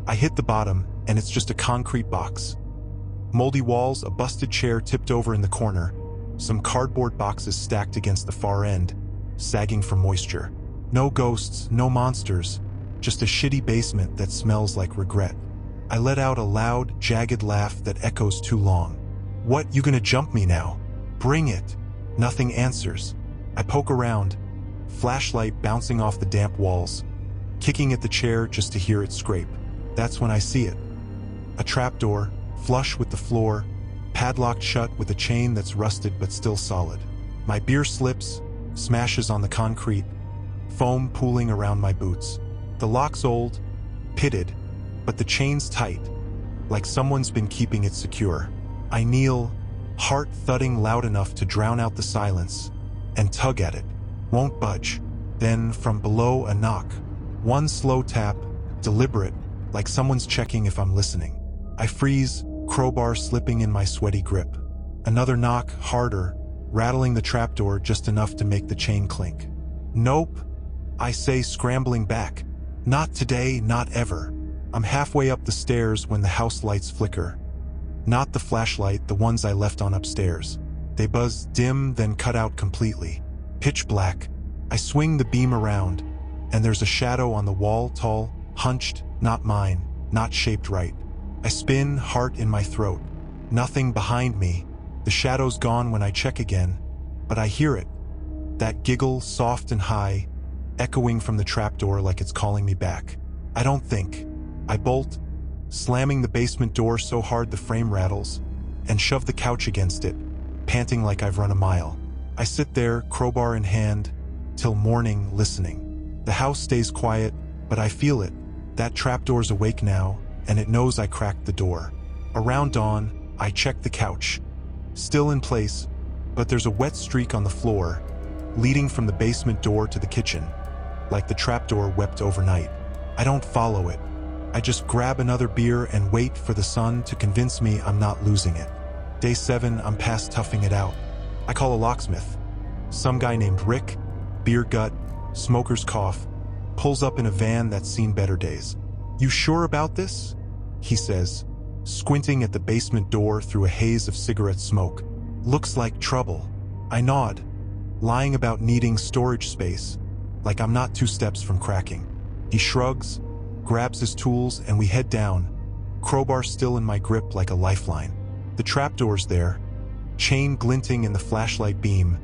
I hit the bottom, and it's just a concrete box. Moldy walls, a busted chair tipped over in the corner, some cardboard boxes stacked against the far end, sagging for moisture. No ghosts, no monsters, just a shitty basement that smells like regret. I let out a loud, jagged laugh that echoes too long. What, you gonna jump me now? Bring it. Nothing answers. I poke around, flashlight bouncing off the damp walls, kicking at the chair just to hear it scrape. That's when I see it. A trapdoor, flush with the floor, padlocked shut with a chain that's rusted but still solid. My beer slips, smashes on the concrete, foam pooling around my boots. The lock's old, pitted, but the chain's tight, like someone's been keeping it secure. I kneel, heart thudding loud enough to drown out the silence, and tug at it. Won't budge. Then, from below, a knock. One slow tap, deliberate, like someone's checking if I'm listening. I freeze, crowbar slipping in my sweaty grip. Another knock, harder, rattling the trapdoor just enough to make the chain clink. Nope, I say, scrambling back. Not today, not ever. I'm halfway up the stairs when the house lights flicker. Not the flashlight, the ones I left on upstairs. They buzz dim, then cut out completely. Pitch black. I swing the beam around, and there's a shadow on the wall, tall, hunched, not mine, not shaped right. I spin, heart in my throat. Nothing behind me. The shadow's gone when I check again, but I hear it. That giggle, soft and high, echoing from the trapdoor like it's calling me back. I don't think. I bolt, slamming the basement door so hard the frame rattles, and shove the couch against it, panting like I've run a mile. I sit there, crowbar in hand, till morning, listening. The house stays quiet, but I feel it. That trapdoor's awake now, and it knows I cracked the door. Around dawn, I check the couch. Still in place, but there's a wet streak on the floor, leading from the basement door to the kitchen, like the trapdoor wept overnight. I don't follow it. I just grab another beer and wait for the sun to convince me I'm not losing it. Day 7, I'm past toughing it out. I call a locksmith. Some guy named Rick, beer gut, smoker's cough, pulls up in a van that's seen better days. You sure about this? He says, squinting at the basement door through a haze of cigarette smoke. Looks like trouble. I nod, lying about needing storage space, like I'm not 2 steps from cracking. He shrugs, grabs his tools, and we head down, crowbar still in my grip like a lifeline. The trapdoor's there, chain glinting in the flashlight beam,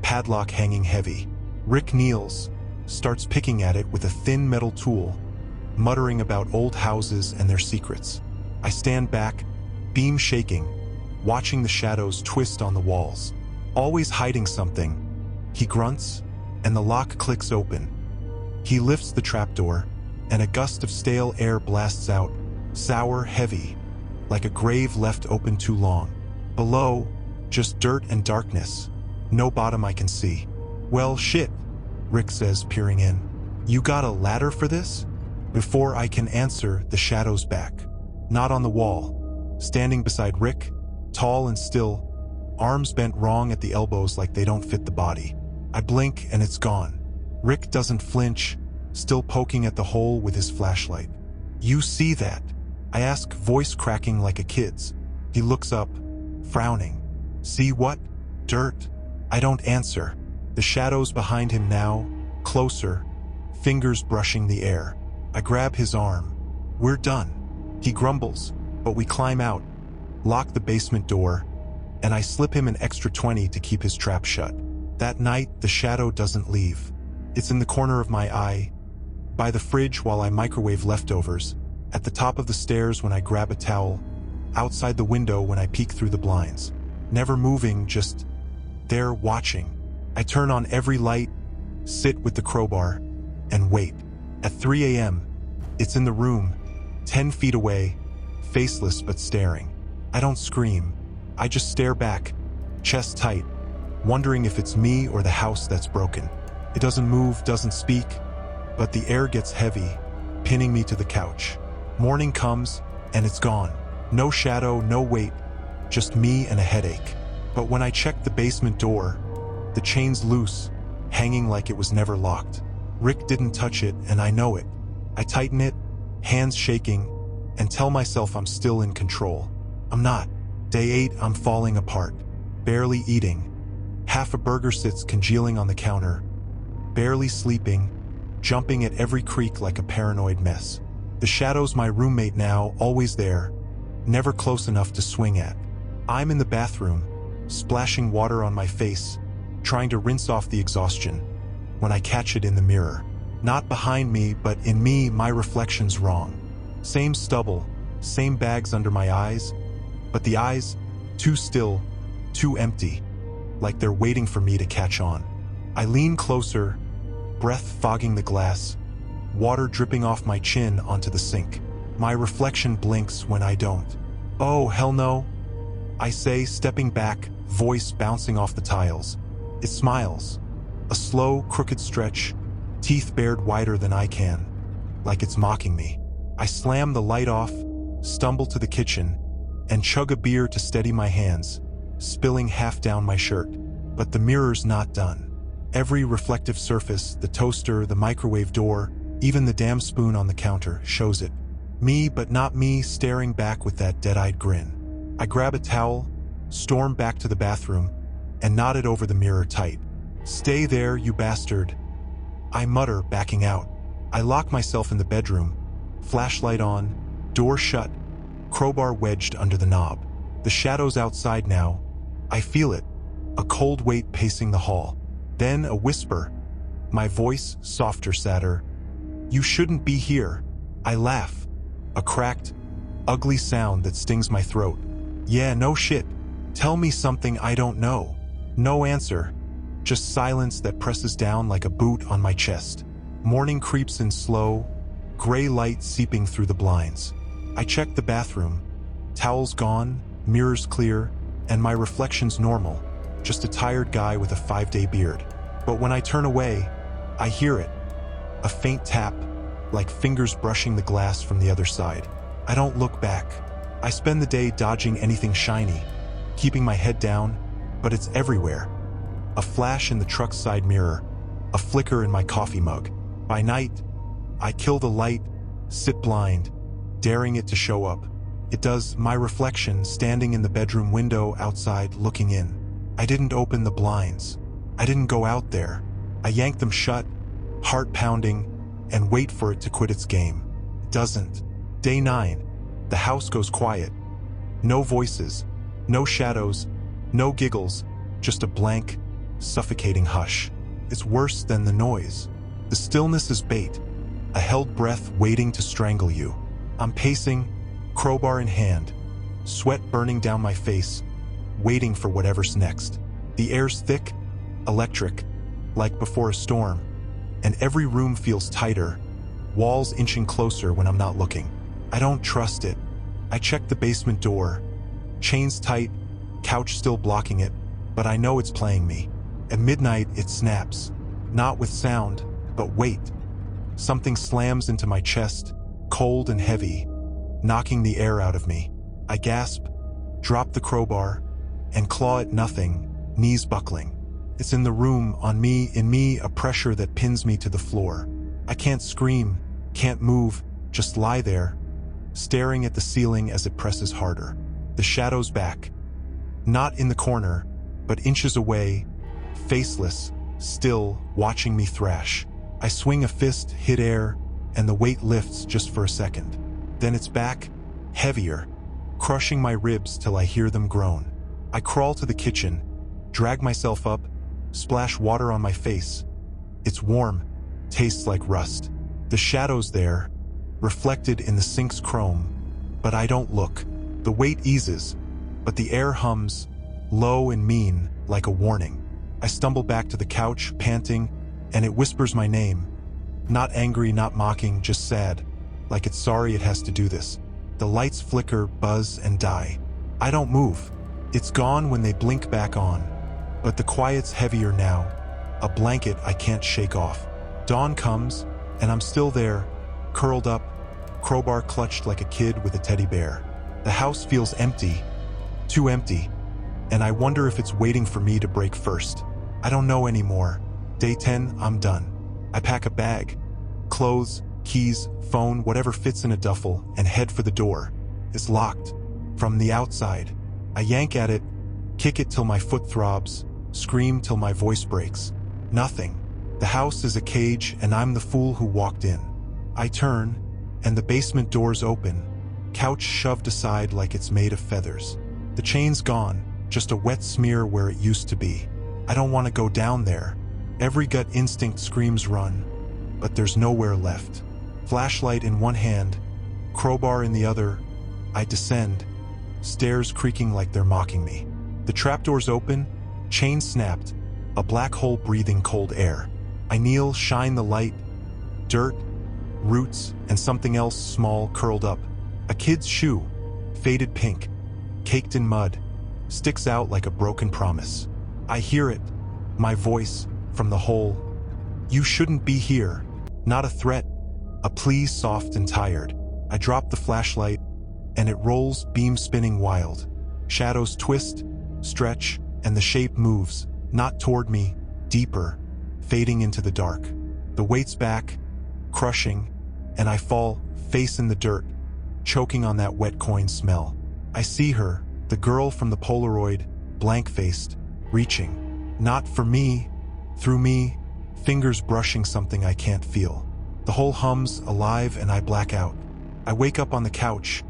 padlock hanging heavy. Rick kneels, starts picking at it with a thin metal tool, muttering about old houses and their secrets. I stand back, beam shaking, watching the shadows twist on the walls. Always hiding something. He grunts, and the lock clicks open. He lifts the trapdoor, and a gust of stale air blasts out, sour, heavy, like a grave left open too long. Below, just dirt and darkness. No bottom I can see. "Well, shit," Rick says, peering in. "You got a ladder for this?" Before I can answer, the shadow's back. Not on the wall. Standing beside Rick, tall and still, arms bent wrong at the elbows like they don't fit the body. I blink and it's gone. Rick doesn't flinch, still poking at the hole with his flashlight. "You see that?" I ask, voice cracking like a kid's. He looks up, frowning. "See what?" "Dirt." I don't answer. The shadows behind him now, closer, fingers brushing the air. I grab his arm. "We're done." He grumbles, but we climb out, lock the basement door, and I slip him an extra 20 to keep his trap shut. That night, the shadow doesn't leave. It's in the corner of my eye, by the fridge while I microwave leftovers, at the top of the stairs when I grab a towel, outside the window when I peek through the blinds. Never moving, just there watching. I turn on every light, sit with the crowbar, and wait. At 3 a.m., it's in the room, 10 feet away, faceless but staring. I don't scream. I just stare back, chest tight, wondering if it's me or the house that's broken. It doesn't move, doesn't speak, but the air gets heavy, pinning me to the couch. Morning comes, and it's gone. No shadow, no weight, just me and a headache. But when I check the basement door, the chain's loose, hanging like it was never locked. Rick didn't touch it, and I know it. I tighten it, hands shaking, and tell myself I'm still in control. I'm not. Day 8, I'm falling apart, barely eating. Half a burger sits congealing on the counter, barely sleeping, jumping at every creak like a paranoid mess. The shadow's my roommate now, always there, never close enough to swing at. I'm in the bathroom, splashing water on my face, trying to rinse off the exhaustion, when I catch it in the mirror. Not behind me, but in me, my reflection's wrong. Same stubble, same bags under my eyes, but the eyes, too still, too empty, like they're waiting for me to catch on. I lean closer, breath fogging the glass, water dripping off my chin onto the sink. My reflection blinks when I don't. "Oh, hell no," I say, stepping back, voice bouncing off the tiles. It smiles. A slow, crooked stretch, teeth bared wider than I can, like it's mocking me. I slam the light off, stumble to the kitchen, and chug a beer to steady my hands, spilling half down my shirt. But the mirror's not done. Every reflective surface, the toaster, the microwave door, even the damn spoon on the counter, shows it. Me, but not me, staring back with that dead-eyed grin. I grab a towel, storm back to the bathroom, and knot it over the mirror tight. "Stay there, you bastard," I mutter, backing out. I lock myself in the bedroom, flashlight on, door shut, crowbar wedged under the knob. The shadow's outside now. I feel it, a cold weight pacing the hall. Then a whisper, my voice softer, sadder. "You shouldn't be here." I laugh, a cracked, ugly sound that stings my throat. "Yeah, no shit. Tell me something I don't know." No answer, just silence that presses down like a boot on my chest. Morning creeps in slow, gray light seeping through the blinds. I check the bathroom. Towels gone, mirrors clear, and my reflection's normal, just a tired guy with a 5-day beard. But when I turn away, I hear it. A faint tap, like fingers brushing the glass from the other side. I don't look back. I spend the day dodging anything shiny, keeping my head down, but it's everywhere. A flash in the truck's side mirror, a flicker in my coffee mug. By night, I kill the light, sit blind, daring it to show up. It does, my reflection standing in the bedroom window outside looking in. I didn't open the blinds. I didn't go out there. I yank them shut, heart pounding, and wait for it to quit its game. It doesn't. Day 9, the house goes quiet. No voices, no shadows, no giggles, just a blank, suffocating hush. It's worse than the noise. The stillness is bait, a held breath waiting to strangle you. I'm pacing, crowbar in hand, sweat burning down my face, waiting for whatever's next. The air's thick, electric, like before a storm, and every room feels tighter, walls inching closer when I'm not looking. I don't trust it. I check the basement door, chains tight, couch still blocking it, but I know it's playing me. At midnight, it snaps, not with sound, but weight. Something slams into my chest, cold and heavy, knocking the air out of me. I gasp, drop the crowbar, and claw at nothing, knees buckling. It's in the room, on me, in me, a pressure that pins me to the floor. I can't scream, can't move, just lie there, staring at the ceiling as it presses harder. The shadow's back. Not in the corner, but inches away, faceless, still, watching me thrash. I swing a fist, hit air, and the weight lifts just for a second. Then it's back, heavier, crushing my ribs till I hear them groan. I crawl to the kitchen, drag myself up, splash water on my face. It's warm, tastes like rust. The shadow's there, reflected in the sink's chrome, but I don't look. The weight eases, but the air hums, low and mean, like a warning. I stumble back to the couch, panting, and it whispers my name. Not angry, not mocking, just sad, like it's sorry it has to do this. The lights flicker, buzz, and die. I don't move. It's gone when they blink back on, but the quiet's heavier now, a blanket I can't shake off. Dawn comes, and I'm still there, curled up, crowbar clutched like a kid with a teddy bear. The house feels empty, too empty, and I wonder if it's waiting for me to break first. I don't know anymore. Day 10, I'm done. I pack a bag, clothes, keys, phone, whatever fits in a duffel, and head for the door. It's locked, from the outside. I yank at it, kick it till my foot throbs, scream till my voice breaks. Nothing. The house is a cage, and I'm the fool who walked in. I turn, and the basement door's open, couch shoved aside like it's made of feathers. The chain's gone, just a wet smear where it used to be. I don't want to go down there. Every gut instinct screams run, but there's nowhere left. Flashlight in one hand, crowbar in the other, I descend, stairs creaking like they're mocking me. The trapdoor's open, chain snapped, a black hole breathing cold air. I kneel, shine the light, dirt, roots, and something else small curled up. A kid's shoe, faded pink, caked in mud, sticks out like a broken promise. I hear it, my voice, from the hole. You shouldn't be here. Not a threat, a plea soft and tired. I drop the flashlight, and it rolls, beam spinning wild. Shadows twist, stretch, and the shape moves, not toward me, deeper, fading into the dark. The weight's back, crushing, and I fall, face in the dirt, choking on that wet coin smell. I see her, the girl from the Polaroid, blank-faced, reaching. Not for me, through me, fingers brushing something I can't feel. The whole hums, alive, and I black out. I wake up on the couch,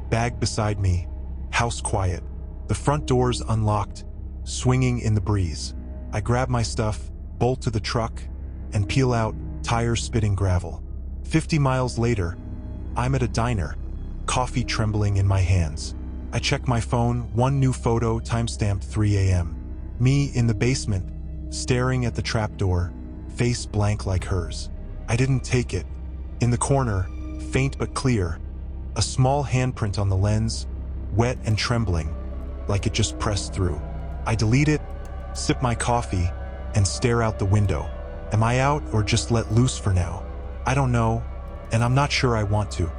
bag beside me, house quiet. The front door's unlocked, swinging in the breeze. I grab my stuff, bolt to the truck, and peel out, tires spitting gravel. 50 miles later, I'm at a diner, coffee trembling in my hands. I check my phone, one new photo, timestamped 3 a.m. Me in the basement, staring at the trapdoor, face blank like hers. I didn't take it. In the corner, faint but clear, a small handprint on the lens, wet and trembling, like it just pressed through. I delete it, sip my coffee, and stare out the window. Am I out or just let loose for now? I don't know, and I'm not sure I want to.